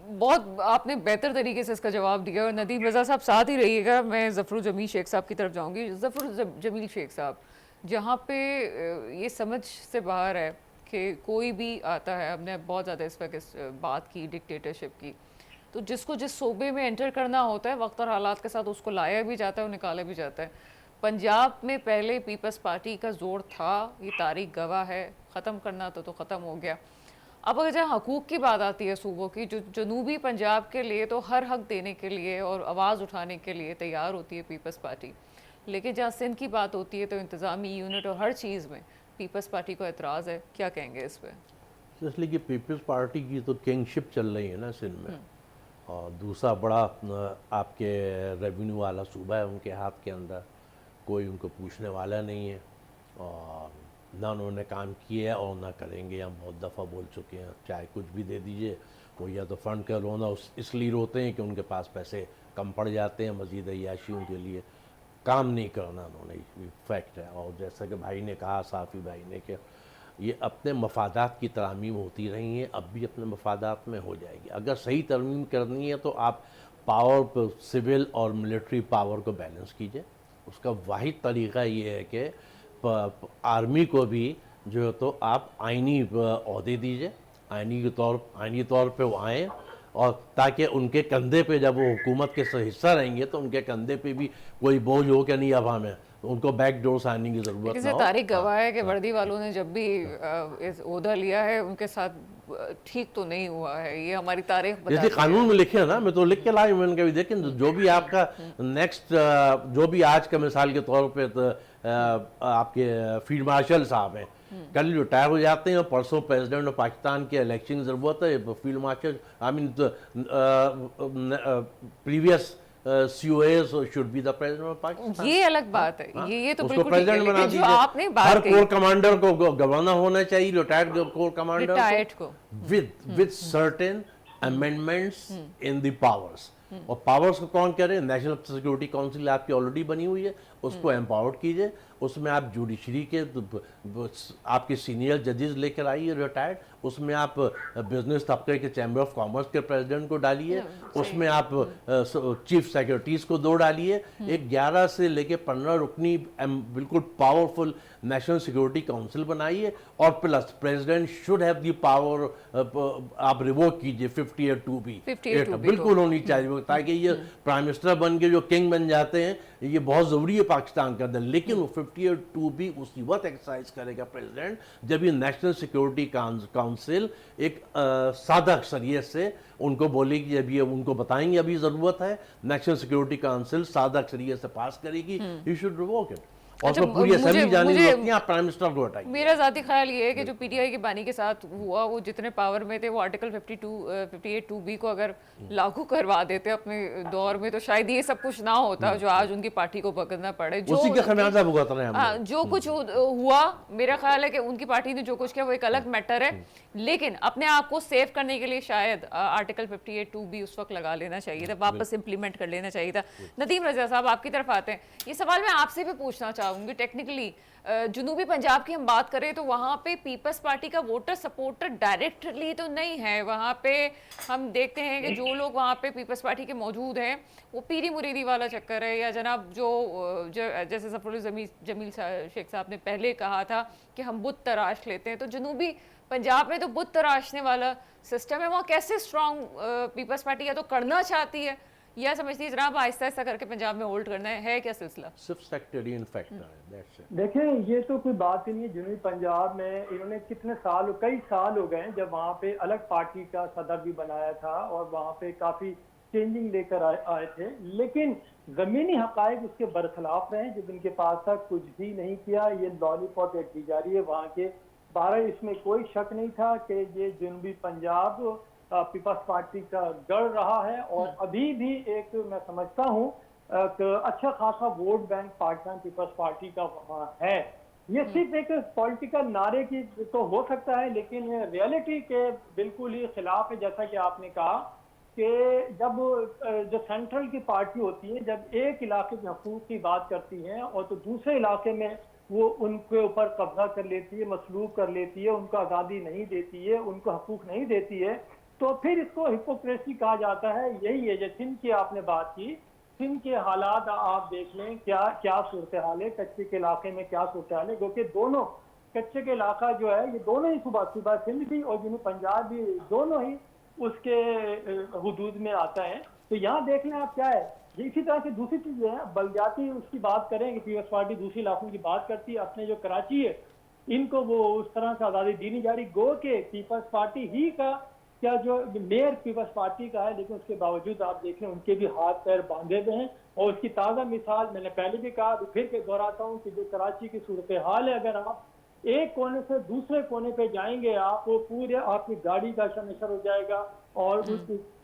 S1: बहुत आपने बेहतर तरीके से इसका जवाब दिया। और नदीम रज़ा साहब साथ ही रहिएगा, मैं ज़फ़रुल जमील शेख साहब की तरफ जाऊंगी। ज़फ़रुल जमील शेख साहब, जहाँ पे ये समझ से बाहर है कि कोई भी आता है, हमने बहुत ज़्यादा इस वक्त बात की डिक्टेटरशिप की, तो जिसको जिस सूबे में एंटर करना होता है वक्त और हालात के साथ उसको लाया भी जाता है और निकाला भी जाता है। पंजाब में पहले पीपल्स पार्टी का जोर था, ये तारीख गवाह है, ख़त्म करना तो ख़त्म हो गया। अब अगर जहाँ हकूक़ की बात आती है सूबों की, जो जनूबी पंजाब के लिए तो हर हक देने के लिए और आवाज़ उठाने के लिए तैयार होती है पीपल्स पार्टी, लेकिन जहाँ सिंध की बात होती है तो इंतज़ामी यूनिट और हर चीज़ में पीपल्स पार्टी को एतराज़ है। क्या कहेंगे इस पर?
S2: इसलिए कि पीपल्स पार्टी की तो किंगशिप चल रही है ना सिंध में, और दूसरा बड़ा आपके रेवेन्यू वाला सूबा है उनके हाथ के अंदर, कोई उनको पूछने वाला नहीं है और ना उन्होंने काम किया है और ना करेंगे। हम बहुत दफ़ा बोल चुके हैं, चाहे कुछ भी दे दीजिए, वो या तो फंड का रोना इसलिए रोते हैं कि उनके पास पैसे कम पड़ जाते हैं मज़ीद अय्याशियों के लिए, काम नहीं करना उन्होंने, फैक्ट है। और जैसा कि भाई ने कहा, साफ़ी भाई ने, कि ये अपने मफादात की तरमीम होती रही हैं, अब भी अपने मफादात में हो जाएगी। अगर सही तरमीम करनी है तो आप पावर, सिविल और मिलिट्री पावर को बैलेंस कीजिए। उसका वाहिद तरीक़ा ये है कि आर्मी को भी जो है तो आप आइनी ओहदे दीजिए, आइनी तौर पे वो आएँ और ताकि उनके कंधे पे जब वो हुकूमत के हिस्सा रहेंगे तो उनके कंधे पे भी कोई बोझ हो कि नहीं अब हमें उनको बैक डोर से आने की जरूरत ना हो।
S1: तारीख गवाह है कि वर्दी वालों ने जब भी इस ओहदा लिया है उनके साथ ठीक तो नहीं हुआ है, ये हमारी तारीख बताती
S2: जैसे कानून में लिखे है ना, मैं तो लिख के लाया मैंने कभी देखें जो भी आपका नेक्स्ट जो भी आज का मिसाल के तौर पे तो आपके फील्ड मार्शल साहब हैं, कल रिटायर हो जाते हैं और परसों प्रेसिडेंट ऑफ पाकिस्तान के इलेक्शन की जरूरत है, field marshal I mean previous COAs should be the president of Pakistan।
S1: ये अलग बात है, ये तो
S2: उसको
S1: बिल्कुल
S2: प्रेसिडेंट
S1: ठीक है,
S2: बना
S1: लेकिन जो
S2: दीजिए।
S1: आपने बात
S2: हर
S1: कही
S2: कोर कमांडर को गवर्नर होना चाहिए, रिटायर्ड कोर कमांडर
S1: रिटायर्ड को
S2: with certain amendments in the powers। और पावर्स को कौन करे? नेशनल सिक्योरिटी काउंसिल आपकी ऑलरेडी बनी हुई है, उसको एम्पावर्ड कीजिए, उसमें आप जुडिशरी के आपके सीनियर जजेस लेकर आइए रिटायर्ड, उसमें आप बिजनेस तबके के चैम्बर ऑफ कॉमर्स के प्रेसिडेंट को डालिए, उसमें आप चीफ सेक्रेटरीज को 2 डालिए, एक 11 से लेके 15 रुकनी बिल्कुल पावरफुल नेशनल सिक्योरिटी काउंसिल बनाइए, और plus president should have the power आप रिवोक कीजिए 58(2)B बिल्कुल होनी चाहिए, ताकि ये प्राइम मिनिस्टर बन के जो किंग बन जाते हैं, ये बहुत जरूरी है पाकिस्तान के अंदर। लेकिन वो 58(2)B उसी वक्त एक्सरसाइज करेगा प्रेसिडेंट जब ये नेशनल सिक्योरिटी काउंसिल एक सादा अक्सरियत से उनको बोलेगी, जब ये उनको बताएंगे अभी जरूरत है, नेशनल सिक्योरिटी काउंसिल सादा अक्सरियत से पास करेगी, यू शुड रिवोक इट। और
S1: अच्छा,
S2: तो पूरी असेंबली जाने की जरूरत नहीं, आप प्राइम मिनिस्टर को हटाइए।
S1: मेरा जाती ख्याल ये है कि जो पीटीआई के बानी के साथ हुआ, वो जितने पावर में थे वो आर्टिकल 58(2)B को अगर लागू करवा देते अपने दौर में तो शायद ये सब कुछ ना होता जो आज उनकी पार्टी को भुगतना पड़े।
S2: उसी का खमियाजा भुगत रहे हैं हम।
S1: जो कुछ हुआ, मेरा ख्याल है कि उनकी पार्टी ने जो कुछ किया वो एक अलग मैटर है, लेकिन अपने आप को सेव करने के लिए शायद आर्टिकल 58(2)B उस वक्त लगा लेना चाहिए था, वापस इंप्लीमेंट कर लेना चाहिए था। नदीम रजा साहब, आपकी तरफ आते हैं। ये सवाल मैं आपसे भी पूछना चाहूंगी, टेक्निकली जुनूबी पंजाब की हम बात करें तो वहाँ पे पीपल्स पार्टी का वोटर सपोर्टर डायरेक्टली तो नहीं है, वहाँ पे हम देखते हैं कि जो लोग वहाँ पे पीपल्स पार्टी के मौजूद हैं वो पीरी मुरीदी वाला चक्कर है, या जनाब जैसे सफरुल जमील शेख साहब ने पहले कहा था कि हम बुत तराश लेते हैं, तो जुनूबी पंजाब में तो बुत तराशने वाला सिस्टम है, वहाँ कैसे स्ट्रॉन्ग पीपल्स पार्टी या तो करना चाहती है या समझती है जनाब आहिस्ता आहिस्ता करके पंजाब में होल्ड करना है क्या सिलसिला?
S2: सिर्फ सेक्टरियन फैक्टर है, दैट्स इट।
S3: देखें, ये तो कोई बात ही नहीं है। जनूबी पंजाब में इन्होंने कई साल हो गए जब वहाँ पे अलग पार्टी का सदर भी बनाया था और वहाँ पे काफी चेंजिंग लेकर आए थे, लेकिन जमीनी हकायक उसके बरखिलाफ रहे। जब इनके पास था कुछ भी नहीं किया, ये लॉलीपॉप दी जा रही है वहाँ के 12। इसमें कोई शक नहीं था कि ये जनूबी पंजाब पीपल्स पार्टी का गढ़ रहा है और अभी भी एक मैं समझता हूँ अच्छा खासा vote bank Pakistan Peoples Party का वहाँ है। ये सिर्फ एक पॉलिटिकल नारे की तो हो सकता है, लेकिन रियलिटी के बिल्कुल ही खिलाफ है। जैसा कि आपने कहा कि जब जो सेंट्रल की पार्टी होती है, जब एक इलाके के हकूक की बात करती है और तो दूसरे इलाके में वो उनके ऊपर कब्जा कर लेती है, मसलूब कर लेती है, उनको आज़ादी नहीं देती है, उनको हकूक नहीं देती है, तो फिर इसको हिपोक्रेसी कहा जाता है। यही है जो सिंध की आपने बात की, सिंध के हालात आप देख लें, क्या सूरत हाल है, कच्चे के इलाके में क्या सूरत हाल है, क्योंकि दोनों कच्चे के इलाका जो है ये दोनों ही सूबा सिंध भी और जनूबी पंजाब भी दोनों ही उसके हुदूद में आता है। तो यहाँ देख लें आप क्या है। इसी तरह से दूसरी चीज है, बलदियाती उसकी बात करें कि पीपल्स पार्टी दूसरे इलाकों की बात करती है, अपने जो कराची है इनको वो उस तरह से आज़ादी दी नहीं जा रही। गो के पीपल्स पार्टी ही का क्या जो मेयर पीपल्स पार्टी का है, लेकिन उसके बावजूद आप देख लें उनके भी हाथ पैर बांधे हुए हैं। और उसकी ताज़ा मिसाल मैंने पहले भी कहा, फिर दोहराता हूँ कि जो कराची की सूरत हाल है, अगर आप एक कोने से दूसरे कोने पे जाएंगे आप, वो पूरे आपकी गाड़ी का शमशर हो जाएगा और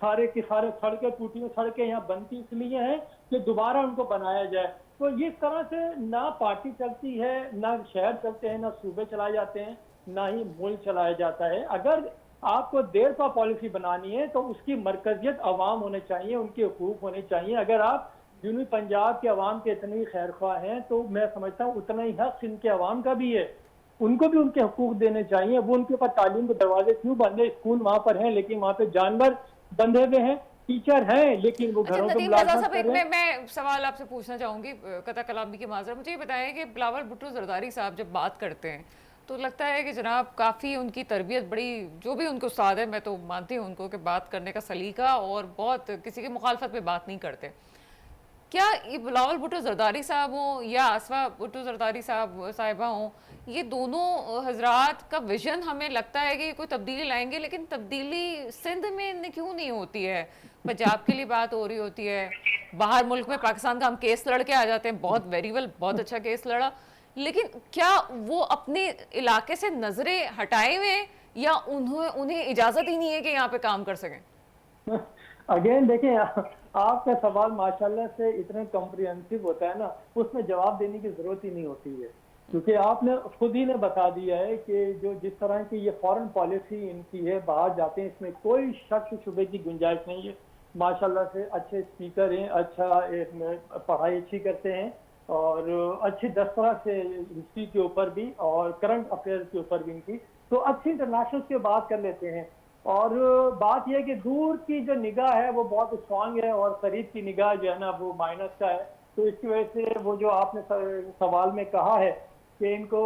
S3: सारे की सारे सड़कें टूटी हुई सड़कें यहाँ बनती इसलिए हैं कि दोबारा उनको बनाया जाए। तो इस तरह से ना पार्टी चलती है, ना शहर चलते हैं, ना सूबे चलाए जाते हैं, ना ही मुल्क चलाया जाता है। अगर आपको देर पा पॉलिसी बनानी है तो उसकी मरकजियत अवाम होने चाहिए, उनके हुकूक होने चाहिए। अगर आप जनूबी पंजाब के अवाम के इतने खैर ख्वाह हैं तो मैं समझता हूँ उतना ही हक सिंध के अवाम का भी है, उनको भी उनके हुकूक देने चाहिए। वो उनके ऊपर तालीम के दरवाजे क्यों बंदे, स्कूल वहाँ पर हैं लेकिन वहाँ पे जानवर बंधे हुए हैं, टीचर हैं लेकिन वो घरों से मुलाकात कर रहे हैं।
S1: मैं सवाल आपसे पूछना चाहूंगी कता कलामी की माजरा, मुझे ये बताएं कि बिलावल भुट्टो जरदारी साहब जब बात करते हैं तो लगता है कि जनाब काफ़ी उनकी तरबियत बड़ी, जो भी उनके उस्ताद है, मैं तो मानती हूँ उनको कि बात करने का सलीका और बहुत किसी की मुखालफत में बात नहीं करते। क्या ये बिलावल भुट्टो जरदारी साहब हों या आसफा भुट्टो जरदारी साहिबा हों, ये दोनों हजरात का विजन हमें लगता है कि कोई तब्दीली लाएंगे, लेकिन तब्दीली सिंध में क्यों नहीं होती है? पंजाब के लिए बात हो रही होती है, बाहर मुल्क में पाकिस्तान का हम केस लड़ के आ जाते हैं, बहुत वेरी वेल, बहुत अच्छा केस लड़ा, लेकिन क्या वो अपने इलाके से नजरें हटाए हुए हैं या उन्हें इजाजत ही नहीं है कि यहाँ पे काम कर सकें?
S3: अगेन देखें, आपका सवाल माशाल्लाह से इतने कॉम्प्रिहेंसिव होता है ना, उसमें जवाब देने की जरूरत ही नहीं होती है, क्योंकि आपने खुद ही ने बता दिया है कि जो जिस तरह की ये फॉरेन पॉलिसी इनकी है, बाहर जाते हैं, इसमें कोई शक शुबे की गुंजाइश नहीं है। माशाल्लाह से अच्छे स्पीकर हैं, अच्छा पढ़ाई अच्छी करते हैं और अच्छी दस्तरा से हिस्ट्री के ऊपर भी और करंट अफेयर के ऊपर भी इनकी, तो अच्छी इंटरनेशनल की बात कर लेते हैं। और बात यह कि दूर की जो निगाह है वो बहुत स्ट्रांग है और करीब की निगाह जो है ना वो माइनस का है। तो इसकी वजह से वो जो आपने सवाल में कहा है कि इनको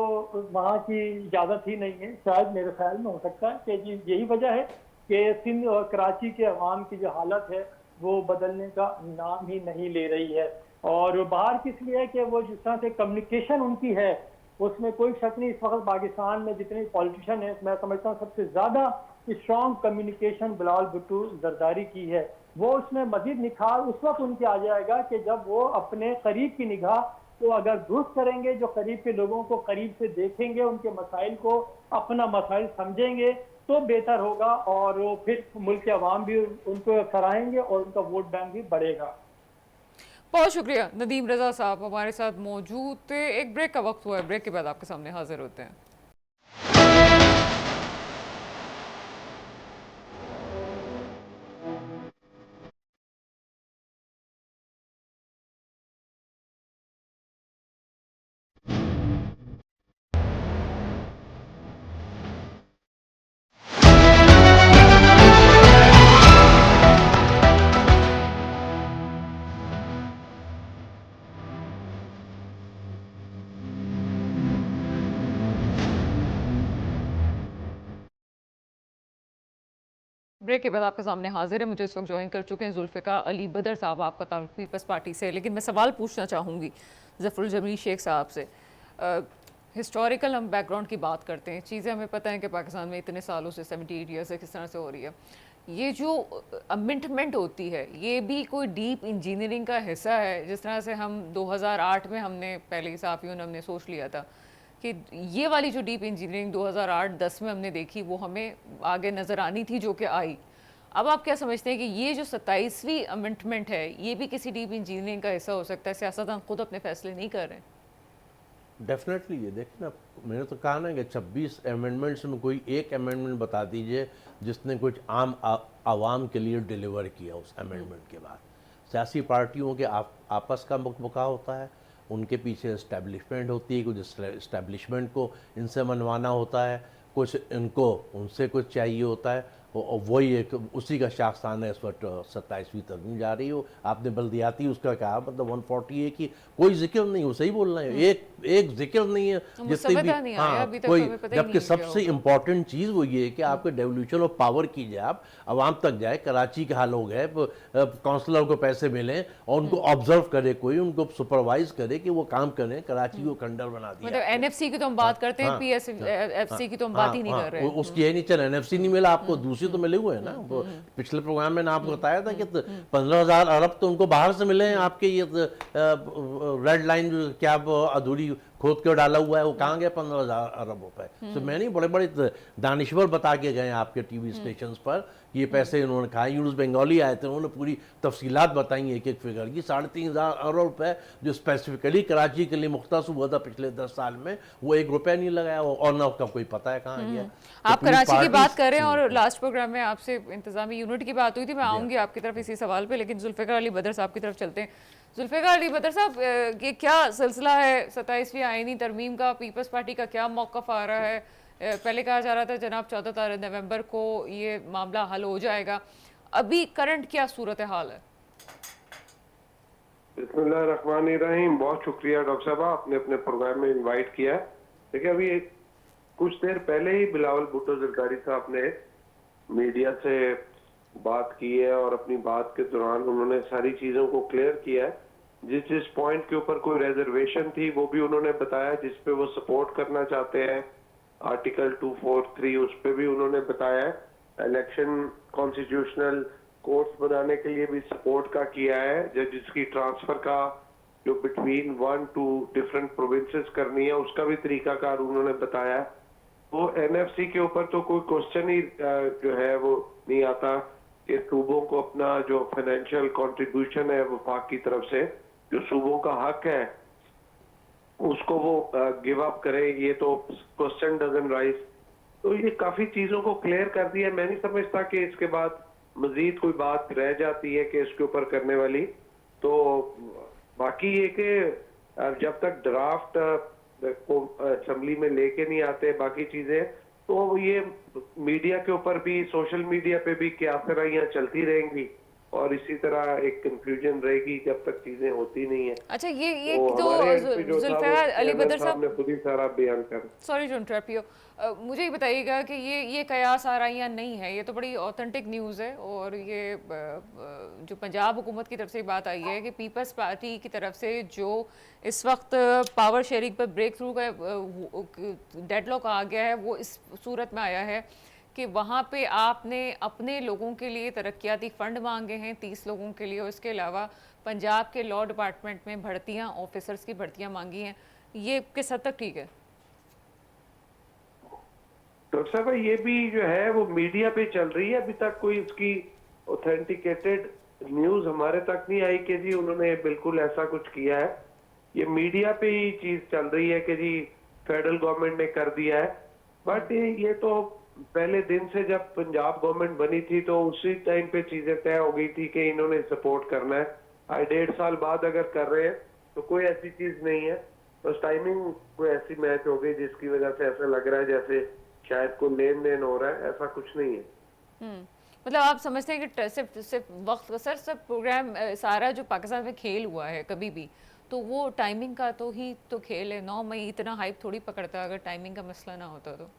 S3: वहाँ की इजाज़त ही नहीं है, शायद मेरे ख्याल में हो सकता है कि यही वजह है कि सिंध और कराची के अवाम की जो हालत है वो बदलने का नाम ही नहीं ले रही है। और बाहर किस लिए है कि वो जिस तरह से कम्युनिकेशन उनकी है उसमें कोई शक नहीं। इस वक्त पाकिस्तान में जितने पॉलिटिशियन है, मैं समझता हूँ सबसे ज्यादा स्ट्रॉन्ग कम्युनिकेशन बिलावल भुट्टो जरदारी की है। वो उसमें मजीद निखार उस वक्त उनके आ जाएगा कि जब वो अपने करीब की निगाह को अगर दुरुस्त करेंगे, जो करीब के लोगों को करीब से देखेंगे, उनके मसाइल को अपना मसाइल समझेंगे तो बेहतर होगा और वो फिर मुल्क के अवाम भी उनको सराहेंगे और उनका वोट बैंक भी बढ़ेगा।
S1: बहुत शुक्रिया नदीम रजा साहब हमारे साथ मौजूद थे। एक ब्रेक का वक्त हुआ है, ब्रेक के बाद आपके सामने हाजिर होते हैं। ब्रेक के बाद आपके सामने हाजिर है, मुझे इस वक्त ज्वाइन कर चुके हैं जुल्फ़िकार अली बदर साहब, आपका ताल्लुक पीपल्स पार्टी से। लेकिन मैं सवाल पूछना चाहूँगी ज़फ़रुल जमील शेख साहब से। हिस्टोरिकल हम बैकग्राउंड की बात करते हैं, चीज़ें हमें पता है कि पाकिस्तान में इतने सालों से 78 ईयर्स से किस तरह से हो रही है। ये जो अमेंडमेंट होती है ये भी कोई डीप इंजीनियरिंग का हिस्सा है? जिस तरह से हम 2008 में हमने पहले साफियों ने हमने सोच लिया था कि ये वाली जो डीप इंजीनियरिंग 2008-10 में हमने देखी वो हमें आगे नज़र आनी थी, जो कि आई। अब आप क्या समझते हैं कि ये जो 27वीं अमेंडमेंट है ये भी किसी डीप इंजीनियरिंग का हिस्सा हो सकता है? सियासतदान खुद अपने फैसले नहीं कर रहे हैं।
S2: डेफिनेटली ये देखिए ना, मैंने तो कहा ना कि 26 अमेंडमेंट्स में कोई एक अमेंडमेंट बता दीजिए जिसने कुछ आम आवाम के लिए डिलीवर किया उस अमेंडमेंट के बाद। सियासी पार्टियों के आपस का मुकबका होता है, उनके पीछे इस्टेब्लिशमेंट होती है, कुछ इस्टेब्लिशमेंट को इनसे मनवाना होता है, कुछ इनको उनसे कुछ चाहिए होता है, और वही एक उसी का शाखसान है। इस वक्त 27वीं तरमीम जा रही हो, आपने बल्दियाती उसका कहा, मतलब 140 की कोई जिक्र नहीं हो, सही बोल रहे हैं, एक जिक्र नहीं है जितने भी। हाँ कोई, जबकि सबसे इम्पोर्टेंट चीज़ वो ये है कि आपके डेवल्यूशन ऑफ पावर की जाए, आप आवाम तक जाए। कराची के हाल हो गए, काउंसलर को पैसे मिले और उनको ऑब्जर्व करे, कोई उनको सुपरवाइज करे कि वो काम करें। कराची को खंडर बना दिया।
S1: मतलब एनएफसी की तो हम बात करते हैं, पीएसएफसी की तो हम बात ही नहीं कर रहे हैं।
S2: उसकी है नहीं, चल एनएफसी नहीं मिला आपको, दूसरी तो मिले हुए हैं ना। पिछले प्रोग्राम में आपको बताया था कि 15,000 अरब तो उनको बाहर से मिले हैं। आपके ये रेड लाइन जो क्या अधूरी खोद के डाला हुआ है, वो कहाँ गया 15,000 अरब रुपए? तो मैंने बड़े बड़े दानिश्वर बता के गए आपके टीवी स्टेशन पर ये पैसे इन्होंने खाए। यूनुस बंगाली आए थे, उन्होंने पूरी तफसीलात बताई एक एक फिगर की। 3,500 अरब रुपए जो स्पेसिफिकली कराची के लिए मुख्तस हुआ था पिछले 10 साल में, वो 1 रुपया नहीं लगाया और ना उसका कोई पता है कहाँ गया।
S1: आप कराची की बात कर रहे हैं और लास्ट प्रोग्राम में आपसे इंतजामी यूनिट की बात हुई थी, मैं आऊँगी आपकी तरफ इसी सवाल पे, लेकिन जुल्फ़िकार अली बदर साहब की तरफ चलते हैं। जुल्फ़िकार अली बदर साहब, ये क्या सिलसिला है 27वीं आईनी तरमीम का? पीपल्स पार्टी का क्या मौक़िफ़ आ रहा है? पहले कहा जा रहा था जनाब 14 नवंबर को ये मामला हल हो जाएगा, अभी करंट क्या सूरत हाल है?
S4: बिस्मिल्लाहिर्रहमानिर्रहीम, बहुत शुक्रिया डॉक्टर साहब, आपने अपने प्रोग्राम में इनवाइट किया है। देखिए, अभी कुछ देर पहले ही बिलावल भुट्टो जरदारी साहब ने मीडिया से बात की है और अपनी बात के दौरान उन्होंने सारी चीजों को क्लियर किया है। जिस जिस पॉइंट के ऊपर कोई रिजर्वेशन थी वो भी उन्होंने बताया, जिस पे वो सपोर्ट करना चाहते हैं आर्टिकल 243 उस पे भी उन्होंने बताया है। इलेक्शन कॉन्स्टिट्यूशनल कोर्ट्स बनाने के लिए भी सपोर्ट का किया है, जजेस की ट्रांसफर का जो बिटवीन 1 टू डिफरेंट प्रोविंसेस करनी है उसका भी तरीकाकार उन्होंने बताया है। वो एनएफसी के ऊपर तो कोई क्वेश्चन ही जो है वो नहीं आता कि सूबों को अपना जो फाइनेंशियल कंट्रीब्यूशन है वफाक की तरफ से जो सूबों का हक है उसको वो गिव अप करे, ये तो क्वेश्चन डजंट राइज। तो ये काफी चीजों को क्लियर कर दिया। मैं नहीं समझता कि इसके बाद मजीद कोई बात रह जाती है कि इसके ऊपर करने वाली। तो बाकी ये कि जब तक ड्राफ्ट को असेंबली में लेके नहीं आते बाकी चीजें, तो ये मीडिया के ऊपर भी सोशल मीडिया पे भी क्या तरह चलती रहेंगी और इसी तरह एक कंफ्यूजन रहेगी जब तक चीजें होती नहीं है।
S1: अच्छा, ये
S4: तो
S1: तो
S4: हमारे end पे जो था वो
S1: जुल्फिकार अली बदर
S4: साहब ने खुद ही सारा बयान कर।
S1: सॉरी टू इंटरप्ट यू, मुझे ये बताइएगा कि ये कयास आ रहा है या नहीं है? ये तो बड़ी ऑथेंटिक न्यूज़ है और ये जो पंजाब हुकूमत की तरफ से बात आई है कि पीपल्स पार्टी की तरफ से जो इस वक्त पावर शेयरिंग पर ब्रेक थ्रू का डेडलॉक आ गया है, वो इस सूरत में आया है कि वहाँ पे आपने अपने लोगों के लिए तरक्याती फ़ंड मांगे हैं 30 लोगों के लिए, और इसके अलावा पंजाब के लॉ डिपार्टमेंट में भर्तियाँ, ऑफिसर्स की भर्तियाँ मांगी हैं। ये किस हद तक ठीक है?
S4: डॉक्टर साहब ये भी जो है वो मीडिया पे चल रही है, अभी तक कोई इसकी ऑथेंटिकेटेड न्यूज़ हमारे तक नहीं आई कि जी उन्होंने बिल्कुल ऐसा कुछ किया है। ये मीडिया पे ही चीज़ चल रही है कि जी फेडरल गवर्नमेंट ने कर दिया है। बट ये तो पहले दिन से जब पंजाब गवर्नमेंट बनी थी तो उसी टाइम पे चीजें तय हो गई थी कि इन्होंने सपोर्ट करना है। आज 1.5 साल बाद अगर कर रहे हैं तो कोई ऐसी चीज नहीं है, बस टाइमिंग कोई ऐसी मैच हो गई जिसकी वजह से ऐसा लग रहा है जैसे शायद कोई लेन देन हो रहा है, ऐसा कुछ नहीं है।
S1: मतलब आप समझते हैं कि सिर्फ वक्त का सर सब प्रोग्राम सारा जो पाकिस्तान में खेल हुआ है कभी भी, तो वो टाइमिंग का तो ही तो खेल है। 9 मई इतना हाइप थोड़ी पकड़ता अगर टाइमिंग का मसला ना होता तो।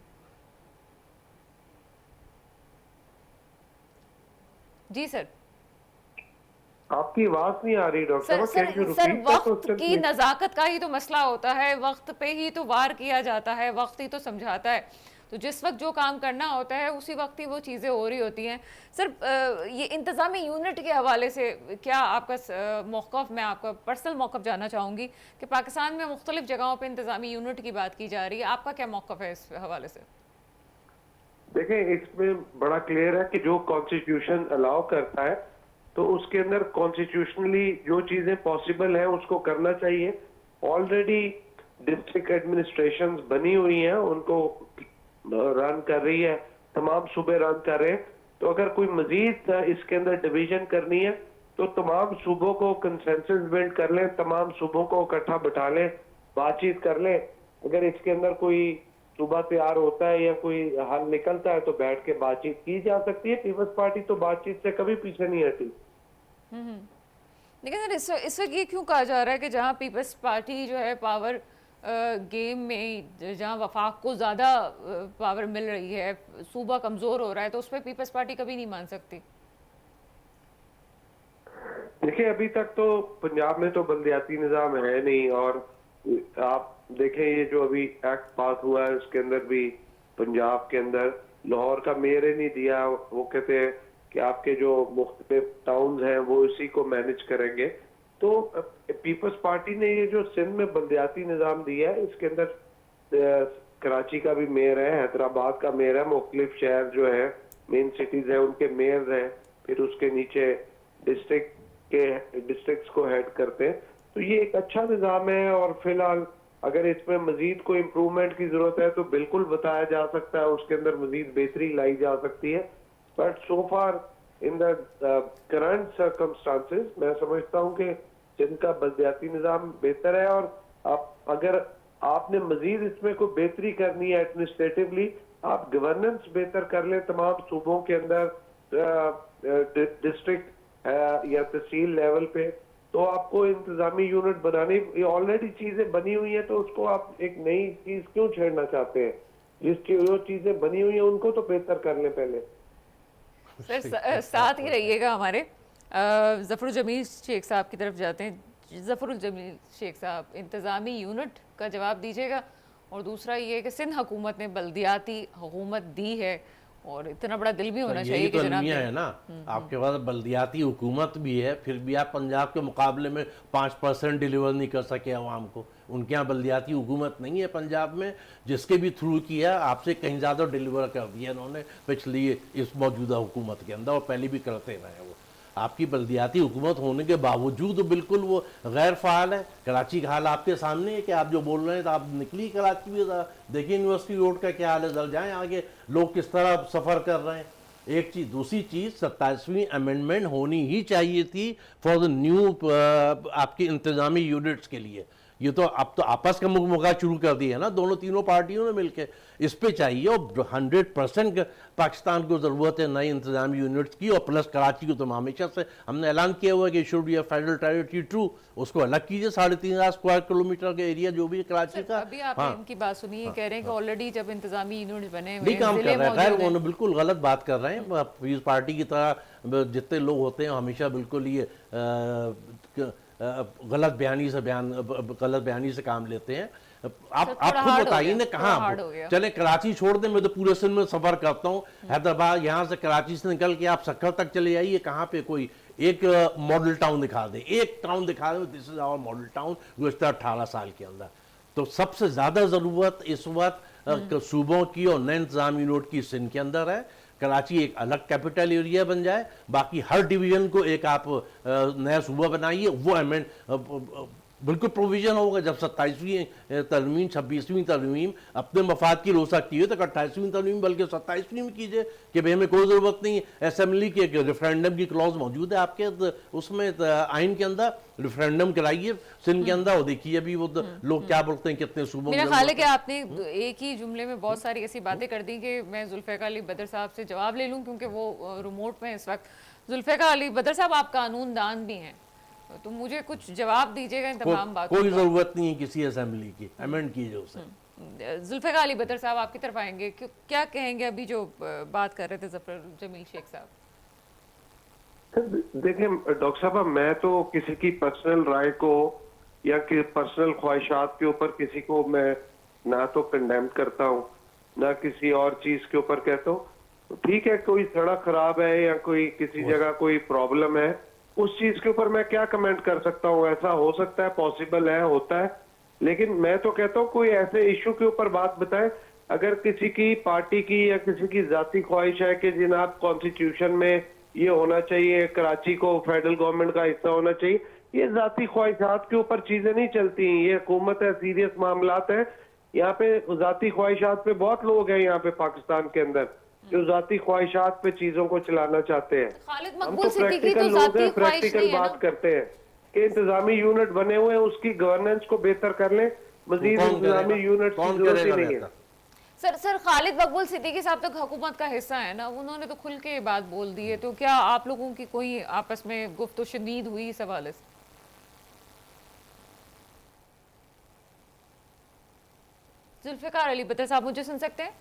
S1: जी सर,
S4: आपकी आवाज नहीं आ रही डॉक्टर साहब।
S1: सर वक्त की नजाकत का ही तो मसला होता है, वक्त पे ही तो वार किया जाता है, वक्त ही तो समझाता है। तो जिस वक्त जो काम करना होता है उसी वक्त ही वो चीज़ें हो रही होती हैं। सर ये इंतज़ामी यूनिट के हवाले से क्या आपका मौक़िफ़, मैं आपका पर्सनल मौक़िफ़ जानना चाहूँगी कि पाकिस्तान में मुख्तलिफ़ जगहों पे इंतज़ामी यूनिट की बात की जा रही है, आपका क्या मौक़िफ़ है इस हवाले से?
S4: देखें, इसमें बड़ा क्लियर है कि जो कॉन्स्टिट्यूशन अलाउ करता है तो उसके अंदर कॉन्स्टिट्यूशनली जो चीजें पॉसिबल है उसको करना चाहिए। ऑलरेडी डिस्ट्रिक्ट एडमिनिस्ट्रेशंस बनी हुई हैं, उनको रन कर रही है, तमाम सूबे रन कर रहे हैं। तो अगर कोई मजीद इसके अंदर डिवीजन करनी है तो तमाम सूबों को कंसेंसस बिल्ड कर लें, तमाम सूबों को इकट्ठा बिठा लें, बातचीत कर लें। अगर इसके अंदर कोई सूबा तैयार होता है या कोई हल निकलता है तो बैठ के बातचीत की जा सकती है। पीपल्स पार्टी तो बातचीत से कभी पीछे नहीं हटी।
S1: लेकिन सर इस वक्त ये क्यों कहा जा रहा है कि जहाँ पीपल्स पार्टी जो है पावर गेम में जहाँ वफाक को ज़्यादा पावर मिल रही है, सूबा कमज़ोर हो रहा है, तो उस पर पीपल्स पार्टी कभी नहीं मान सकती?
S4: देखिए, अभी तक तो पंजाब में तो बल्दियाती निज़ाम है नहीं, और आप देखें ये जो अभी एक्ट पास हुआ है उसके अंदर भी पंजाब के अंदर लाहौर का मेयर ही नहीं दिया। वो कहते हैं कि आपके जो मुख्तलिफ टाउन्स हैं वो इसी को मैनेज करेंगे। तो पीपल्स पार्टी ने ये जो सिंध में बल्दियाती निज़ाम दिया है इसके अंदर कराची का भी मेयर है, हैदराबाद का मेयर है, मुख्तलिफ शहर जो है मेन सिटीज है उनके मेयर हैं, फिर उसके नीचे डिस्ट्रिक्ट्स को हेड करते हैं। तो ये एक अच्छा निज़ाम है और फिलहाल अगर इसमें मजीद कोई इम्प्रूवमेंट की जरूरत है तो बिल्कुल बताया जा सकता है, उसके अंदर मजीद बेहतरी लाई जा सकती है। But so far in the current circumstances मैं समझता हूँ कि जिनका बल्दियाती निज़ाम बेहतर है, और अगर आपने मजीद इसमें कोई बेहतरी करनी है एडमिनिस्ट्रेटिवली, आप गवर्नेंस बेहतर कर लें तमाम सूबों के अंदर डिस्ट्रिक्ट या तहसील लेवल पे, तो आपको इंतजामी यूनिट बनानी, ऑलरेडी चीजें बनी हुई है तो उसको आप एक नई चीज क्यों छेड़ना चाहते हैं? जो चीजें बनी हुई हैं उनको तो बेहतर कर लें पहले।
S1: सर साथ ही रहिएगा हमारे। ज़फ़रुल जमील शेख साहब की तरफ जाते हैं। ज़फ़रुल जमील शेख साहब, इंतज़ामी यूनिट का जवाब दीजिएगा, और दूसरा ये कि सिंध हुकूमत ने बल्दियाती हुकूमत दी है, और इतना बड़ा दिल भी होना
S2: यही
S1: चाहिए
S2: तो
S1: कि जनाब
S2: अलमिया है ना, आपके पास बल्दियाती हुकूमत भी है, फिर भी आप पंजाब के मुकाबले में 5% डिलीवर नहीं कर सके आवाम को। उनके यहाँ बल्दियाती हुकूमत नहीं है पंजाब में, जिसके भी थ्रू किया आपसे कहीं ज़्यादा डिलीवर कर दिया इन्होंने पिछली इस मौजूदा हुकूमत के अंदर, और पहले भी करते रहे वो। आपकी बल्दियाती हुकूमत होने के बावजूद बिल्कुल वो गैर फ़ाल है। कराची का हाल आपके सामने है कि आप जो बोल रहे हैं, तो आप निकली कराची में, देखिए यूनिवर्सिटी रोड का क्या हाल है, जल जाएँ आगे लोग किस तरह सफ़र कर रहे हैं। एक चीज़, दूसरी चीज़ 27वीं अमेंडमेंट होनी ही चाहिए थी फॉर द न्यू आपकी इंतज़ामी यूनिट्स के लिए। ये तो अब तो आपस का मुकाबला शुरू कर दिया है ना दोनों तीनों पार्टियों ने मिलकर, इस पे चाहिए। और 100% पाकिस्तान को ज़रूरत है नई इंतज़ामी यूनिट्स की, और प्लस कराची को तो हमेशा से हमने ऐलान किया हुआ है कि should be federal territory too, उसको अलग कीजिए। 3.5 स्क्वायर किलोमीटर का एरिया जो भी है कराची का।
S1: अभी आपने इनकी बात सुनी है, कह रहे हैं कि ऑलरेडी जब इंतज़ामी यूनिट बने हुए
S2: नहीं काम कर
S1: ज़िले
S2: रहे हैं,
S1: मौजूद
S2: खैर
S1: हैं।
S2: उन्होंने बिल्कुल गलत बात कर रहे हैं। पीस पार्टी की तरह जितने लोग होते हैं हमेशा बिल्कुल ये गलत बयानी से काम लेते हैं। आप खुद बताइए ना, कहाँ चले कराची छोड़ दें, मैं तो पूरे सिंध में सफर करता हूँ, हैदराबाद यहाँ से कराची से निकल के आप सक्कर तक चले जाइए, कहाँ पे कोई एक मॉडल टाउन दिखा दे, एक टाउन दिखा दे, this is our model town गुज़श्ता 18 साल के अंदर। तो सबसे ज्यादा जरूरत इस वक्त सूबों की और नए इंतजामी यूनिट की सिंध के अंदर है। कराची एक अलग कैपिटल एरिया बन जाए, बाकी हर डिवीजन को एक आप नया सूबा बनाइए, वो अमेंड बिल्कुल प्रोविजन होगा। जब 27वीं तरमीम 26वीं तरमीम अपने मफाद की हो सकती है, तो 28वीं तरमीम बल्कि 27वीं में कीजिए कि भाई हमें कोई ज़रूरत नहीं है। असेंबली की एक रेफरेंडम की क्लॉज मौजूद है आपके उसमें आइन के अंदर, रेफरेंडम कराइए सिंध के अंदर और देखिए अभी वो लोग क्या बोलते हैं, कितने सूबों में।
S1: मेरा ख्याल है कि आपने एक ही जुमले में बहुत सारी ऐसी बातें कर दी कि मैं जुल्फ़िकार अली बदर साहब से जवाब ले लूँ, क्योंकि वो रिमोट में इस वक्त। जुल्फ़िकार अली बदर साहब, आप कानून दान भी हैं, तो मुझे कुछ जवाब दीजिएगा इन तमाम बातों।
S2: कोई जरूरत नहीं है किसी असेंबली की, अमेंड कीजिए उसे।
S1: जुल्फ़िकार अली बदर साहब, आपकी तरफ आएंगे, क्या कहेंगे अभी जो बात कर रहे थे ज़फ़रुल जमील शेख साहब?
S4: देखिए डॉक्टर साहब, मैं तो किसी की पर्सनल राय को या कि पर्सनल ख्वाहिशात के ऊपर किसी को मैं ना तो कंडेम करता हूँ, ना किसी और चीज के ऊपर कहता हूँ। ठीक है, कोई सड़क खराब है या कोई किसी जगह कोई प्रॉब्लम है, उस चीज के ऊपर मैं क्या कमेंट कर सकता हूँ? ऐसा हो सकता है, पॉसिबल है, होता है। लेकिन मैं तो कहता हूँ कोई ऐसे इशू के ऊपर बात बताए। अगर किसी की पार्टी की या किसी की जाती ख्वाहिश है कि जनाब कॉन्स्टिट्यूशन में ये होना चाहिए, कराची को फेडरल गवर्नमेंट का हिस्सा होना चाहिए, ये जाती ख्वाहिशात के ऊपर चीजें नहीं चलती। ये हुकूमत है, सीरियस मामलात है। यहाँ पे जाती ख्वाहिशात पे बहुत लोग हैं यहाँ पे पाकिस्तान के अंदर जो जाती ख्वाहिशात पे चीजों को चलाना चाहते हैं। हम तो प्रैक्टिकल लोग हैं, प्रैक्टिकल बात करते हैं कि इंतजामी यूनिट बने हुए हैं, उसकी गवर्नेंस को बेहतर कर लें। मजीद इंतजामी यूनिट की जरूरत ही नहीं है।
S1: सर खालिद मकबूल सिद्दीकी साहब तक हुकूमत का हिस्सा है ना, उन्होंने तो खुल के बात बोल दी है, तो क्या आप लोगों की कोई आपस में गुफ्तगू शदीद हुई इस हवाले से? जुल्फ़िकार अली बदर साहब, मुझे सुन सकते हैं?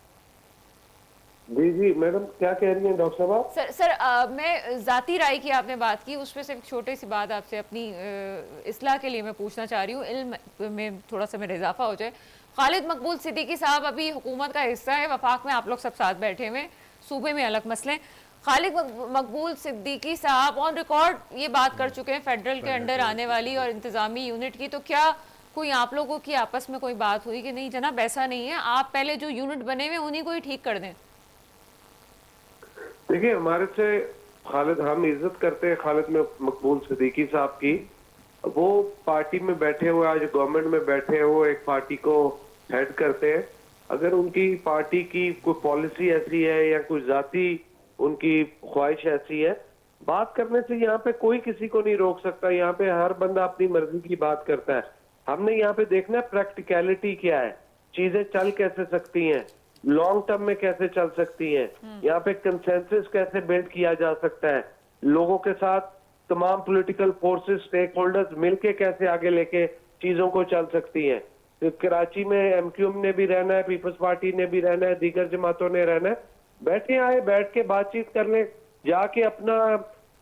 S4: जी जी मैडम, क्या कह रही हैं डॉक्टर साहब?
S1: सर मैं जाती राय की आपने बात की, उसमें से एक छोटी सी बात आपसे अपनी इस्लाह के लिए मैं पूछना चाह रही हूँ, इल्म में थोड़ा सा मेरा इजाफा हो जाए। खालिद मकबूल सिद्दीकी साहब अभी हुकूमत का हिस्सा है, वफाक में आप लोग सब साथ बैठे हुए, सूबे में अलग मसले। खालिद मकबूल सिद्दीकी साहब ऑन रिकॉर्ड ये बात कर चुके हैं फेडरल के अंडर आने वाली और इंतजामी यूनिट की, तो क्या कोई आप लोगों की आपस में कोई बात हुई कि नहीं जनाब ऐसा नहीं है, आप पहले जो यूनिट बने हुए उन्हीं को ही ठीक कर दें?
S4: देखिए, हमारे से खालिद, हम इज्जत करते हैं खालिद में मकबूल सिद्दीकी साहब की। वो पार्टी में बैठे हुए, आज गवर्नमेंट में बैठे हुए, एक पार्टी को हेड करते हैं। अगर उनकी पार्टी की कोई पॉलिसी ऐसी है या कोई जाती उनकी ख्वाहिश ऐसी है, बात करने से यहाँ पे कोई किसी को नहीं रोक सकता। यहाँ पे हर बंदा अपनी मर्जी की बात करता है। हमने यहाँ पे देखना है प्रैक्टिकलिटी क्या है, चीजें चल कैसे सकती हैं, लॉन्ग टर्म में कैसे चल सकती हैं, यहाँ पे कंसेंसस कैसे बिल्ड किया जा सकता है, लोगों के साथ तमाम पॉलिटिकल फोर्सेस, स्टेक होल्डर्स मिलके कैसे आगे लेके चीजों को चल सकती हैं। कराची में एमक्यूएम ने भी रहना है, पीपल्स पार्टी ने भी रहना है, दीगर जमातों ने रहना है, बैठे आए, बैठ के बातचीत कर लें, जाके अपना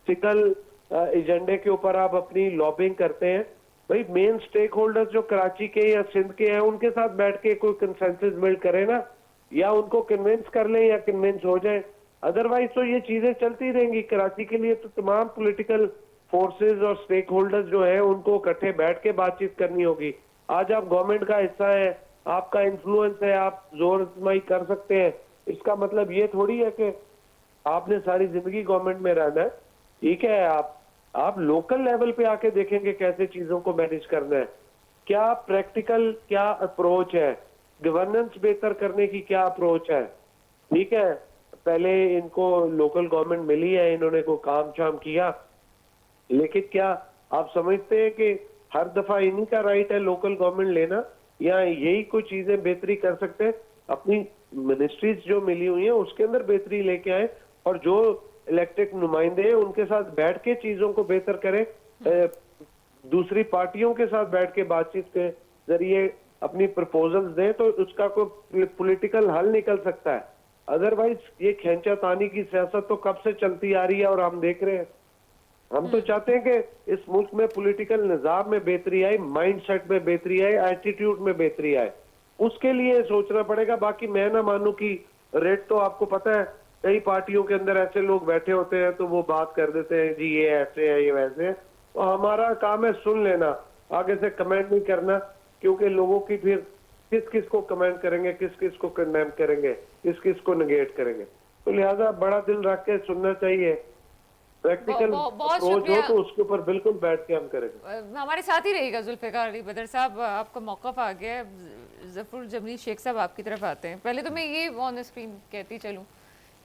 S4: सिकल एजेंडे के ऊपर आप अपनी लॉबिंग करते हैं। भाई मेन स्टेक होल्डर्स जो कराची के या सिंध के हैं उनके साथ बैठ के कोई कंसेंसस बिल्ड करें ना, या उनको कन्विंस कर लें या कन्विंस हो जाए। अदरवाइज तो ये चीजें चलती रहेंगी। कराची के लिए तो तमाम पॉलिटिकल फोर्सेस और स्टेक होल्डर्स जो है उनको इकट्ठे बैठ के बातचीत करनी होगी। आज आप गवर्नमेंट का हिस्सा है, आपका इन्फ्लुएंस है, आप जोर आजमाई कर सकते हैं। इसका मतलब ये थोड़ी है कि आपने सारी जिंदगी गवर्नमेंट में रहना है। ठीक है, आप लोकल लेवल पे आके देखेंगे कैसे चीजों को मैनेज करना है, क्या प्रैक्टिकल क्या अप्रोच है, गवर्नेंस बेहतर करने की क्या अप्रोच है। ठीक है, पहले इनको लोकल गवर्नमेंट मिली है, इन्होंने कोई काम शाम किया, लेकिन क्या आप समझते हैं कि हर दफा इन्हीं का राइट है लोकल गवर्नमेंट लेना, या यही कोई चीजें बेहतरी कर सकते हैं। अपनी मिनिस्ट्रीज जो मिली हुई है उसके अंदर बेहतरी लेके आए, और जो इलेक्टेड नुमाइंदे हैं उनके साथ बैठ के चीजों को बेहतर करें। दूसरी पार्टियों के साथ बैठ के बातचीत के जरिए अपनी प्रपोजल्स दें तो उसका कोई पॉलिटिकल हल निकल सकता है। अदरवाइज ये खींचातानी की सियासत तो कब से चलती आ रही है और हम देख रहे हैं। हम तो चाहते हैं कि इस मुल्क में पॉलिटिकल निजाम में बेहतरी आए, माइंड सेट में बेहतरी आए, एटीट्यूड में बेहतरी आए, उसके लिए सोचना पड़ेगा। बाकी मैं ना मानूं कि रेट तो आपको पता है कई पार्टियों के अंदर ऐसे लोग बैठे होते हैं तो वो बात कर देते हैं जी ये ऐसे है ये वैसे है, तो हमारा काम है सुन लेना, आगे से कमेंट नहीं करना, क्योंकि लोगों की फिर किस किस को कमेंट करेंगे, किस किस को कंडेम करेंगे, किस किस को निगेट करेंगे। तो लिहाजा बड़ा दिल रख के सुनना चाहिए। प्रैक्टिकल अप्रोच हो तो उसके ऊपर बिल्कुल बैठ के हम करेंगे।
S1: हमारे साथ ही रहेगा जुल्फ़िकार अली बदर साहब, आपका मौक़िफ़ आ गया है। ज़फ़र जमील शेख साहब आपकी तरफ आते हैं। पहले तो मैं ये ऑन स्क्रीन कहती चलूँ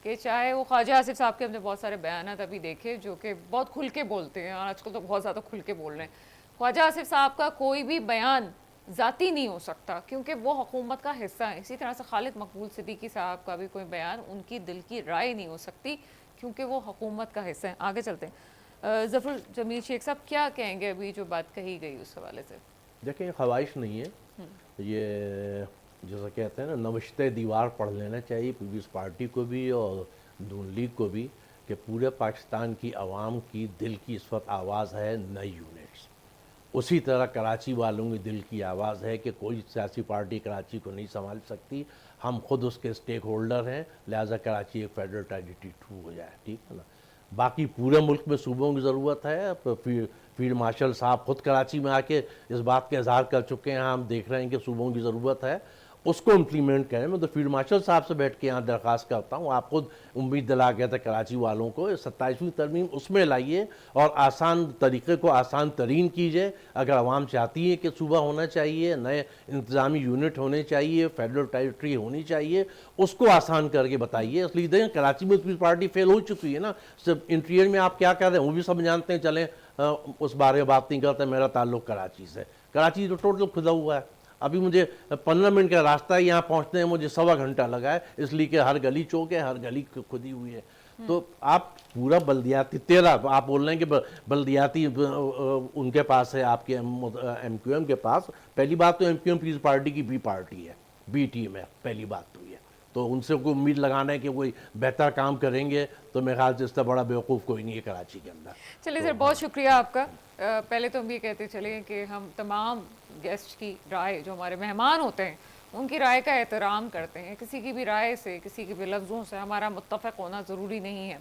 S1: कि चाहे वो ख्वाजा आसिफ साहब के हमने बहुत सारे बयानात अभी देखे जो कि बहुत खुल के बोलते हैं, आजकल तो बहुत ज़्यादा खुल के बोल रहे हैं। ख्वाजा आसिफ साहब का कोई भी बयान ज़ाती नहीं हो सकता क्योंकि वो हुकूमत का हिस्सा है। इसी तरह से खालिद मकबूल सिद्दीकी साहब का भी कोई बयान उनकी दिल की राय नहीं हो सकती क्योंकि वो हुकूमत का हिस्सा है। आगे चलते हैं, ज़फ़र जमील शेख साहब क्या कहेंगे अभी जो बात कही गई उस हवाले से?
S2: देखिए ख्वाहिश नहीं है, ये जैसा कहते हैं ना नवश्ते दीवार पढ़ लेना चाहिए पीपल्स पार्टी को भी और नून लीग को भी कि पूरे पाकिस्तान की आवाम की दिल की इस वक्त आवाज़ है नई यूनिट्स। उसी तरह कराची वालों की दिल की आवाज़ है कि कोई सियासी पार्टी कराची को नहीं संभाल सकती, हम खुद उसके स्टेक होल्डर हैं, लिहाजा कराची एक फेडरल टेरिटरी थ्रू हो जाए। ठीक है ना, बाकी पूरे मुल्क में सूबों की ज़रूरत है। फील्ड मार्शल साहब खुद कराची में आके इस बात का इजहार कर चुके हैं, हम देख रहे हैं कि सूबों की ज़रूरत है, उसको इम्प्लीमेंट करें। मैं तो फील्ड मार्शल साहब से बैठ के यहाँ दरख्वास्त करता हूँ, आप खुद उम्मीद दिला गए थे कराची वालों को, 27वीं तरमीम उसमें लाइए और आसान तरीक़े को आसान तरीन कीजिए। अगर आवाम चाहती है कि सूबा होना चाहिए, नए इंतज़ामी यूनिट होने चाहिए, फेडरल टेरिटरी होनी चाहिए, उसको आसान करके बताइए। इसलिए देखें कराची में पीपल्स पार्टी फेल हो चुकी है ना, सिर्फ इंटीरियर में आप क्या कर रहे हैं वो भी सब जानते हैं। चलें उस बारे में बात नहीं करते, मेरा ताल्लुक़ कराची से, कराची तो टोटल खुदा हुआ है। अभी मुझे 15 मिनट का रास्ता है, यहाँ पहुँचने में मुझे 1.25 घंटा लगा है, इसलिए कि हर गली चौक है, हर गली खुदी हुई है। तो आप पूरा बल्दियाती 13 आप बोल रहे हैं कि बल्दियाती उनके पास है, आपके एमक्यूएम के पास। पहली बात तो एमक्यूएम पीपल्स पार्टी की बी पार्टी है, बी टीम है, पहली बात तो ये। तो उनसे कोई उम्मीद लगाना है कि कोई बेहतर काम करेंगे तो मेरे ख्याल से इससे बड़ा बेवकूफ़ कोई नहीं है कराची के अंदर।
S1: चलिए सर, बहुत शुक्रिया आपका। पहले तो हम ये कहते चले कि हम तमाम गेस्ट की राय, जो हमारे मेहमान होते हैं उनकी राय का एहतराम करते हैं। किसी की भी राय से, किसी के भी लफ्ज़ों से हमारा मुत्तफ़क़ होना ज़रूरी नहीं है।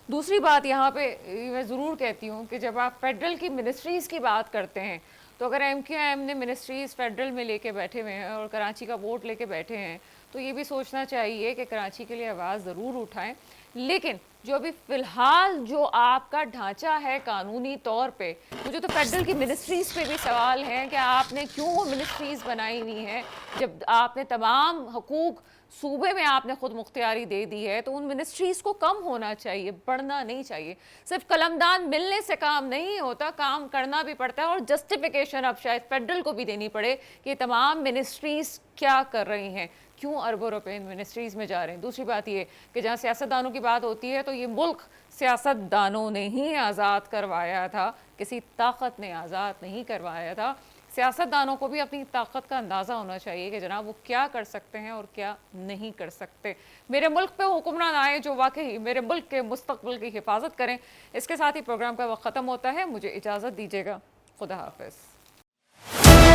S1: दूसरी बात यहाँ पे मैं ज़रूर कहती हूँ कि जब आप फेडरल की मिनिस्ट्रीज़ की बात करते हैं तो अगर एमक्यूएम ने मिनिस्ट्रीज़ फेडरल में लेके बैठे हुए हैं और कराची का वोट लेके बैठे हैं तो ये भी सोचना चाहिए कि कराची के लिए आवाज़ ज़रूर उठाएं। लेकिन जो अभी फ़िलहाल जो आपका ढांचा है कानूनी तौर पे, मुझे तो फेडरल की मिनिस्ट्रीज़ पे भी सवाल हैं कि आपने क्यों वो मिनिस्ट्रीज़ बनाई हुई हैं जब आपने तमाम हकूक़ सूबे में आपने खुद मुख्तियारी दे दी है। तो उन मिनिस्ट्रीज़ को कम होना चाहिए, बढ़ना नहीं चाहिए। सिर्फ कलमदान मिलने से काम नहीं होता, काम करना भी पड़ता है। और जस्टिफिकेशन अब शायद फेडरल को भी देनी पड़े कि तमाम मिनिस्ट्रीज़ क्या कर रही हैं, क्यों अरबों रुपए इन मिनिस्ट्रीज़ में जा रहे हैं। दूसरी बात ये कि जहाँ सियासतदानों की बात होती है तो ये मुल्क सियासतदानों ने ही आज़ाद करवाया था, किसी ताकत ने आज़ाद नहीं करवाया था। सियासतदानों को भी अपनी ताकत का अंदाज़ा होना चाहिए कि जनाब वो क्या कर सकते हैं और क्या नहीं कर सकते। मेरे मुल्क पे हुक्मरान आए जो वाकई मेरे मुल्क के मुस्तकबिल की हिफाजत करें। इसके साथ ही प्रोग्राम का वक्त ख़त्म होता है, मुझे इजाज़त दीजिएगा। खुदा हाफिज़।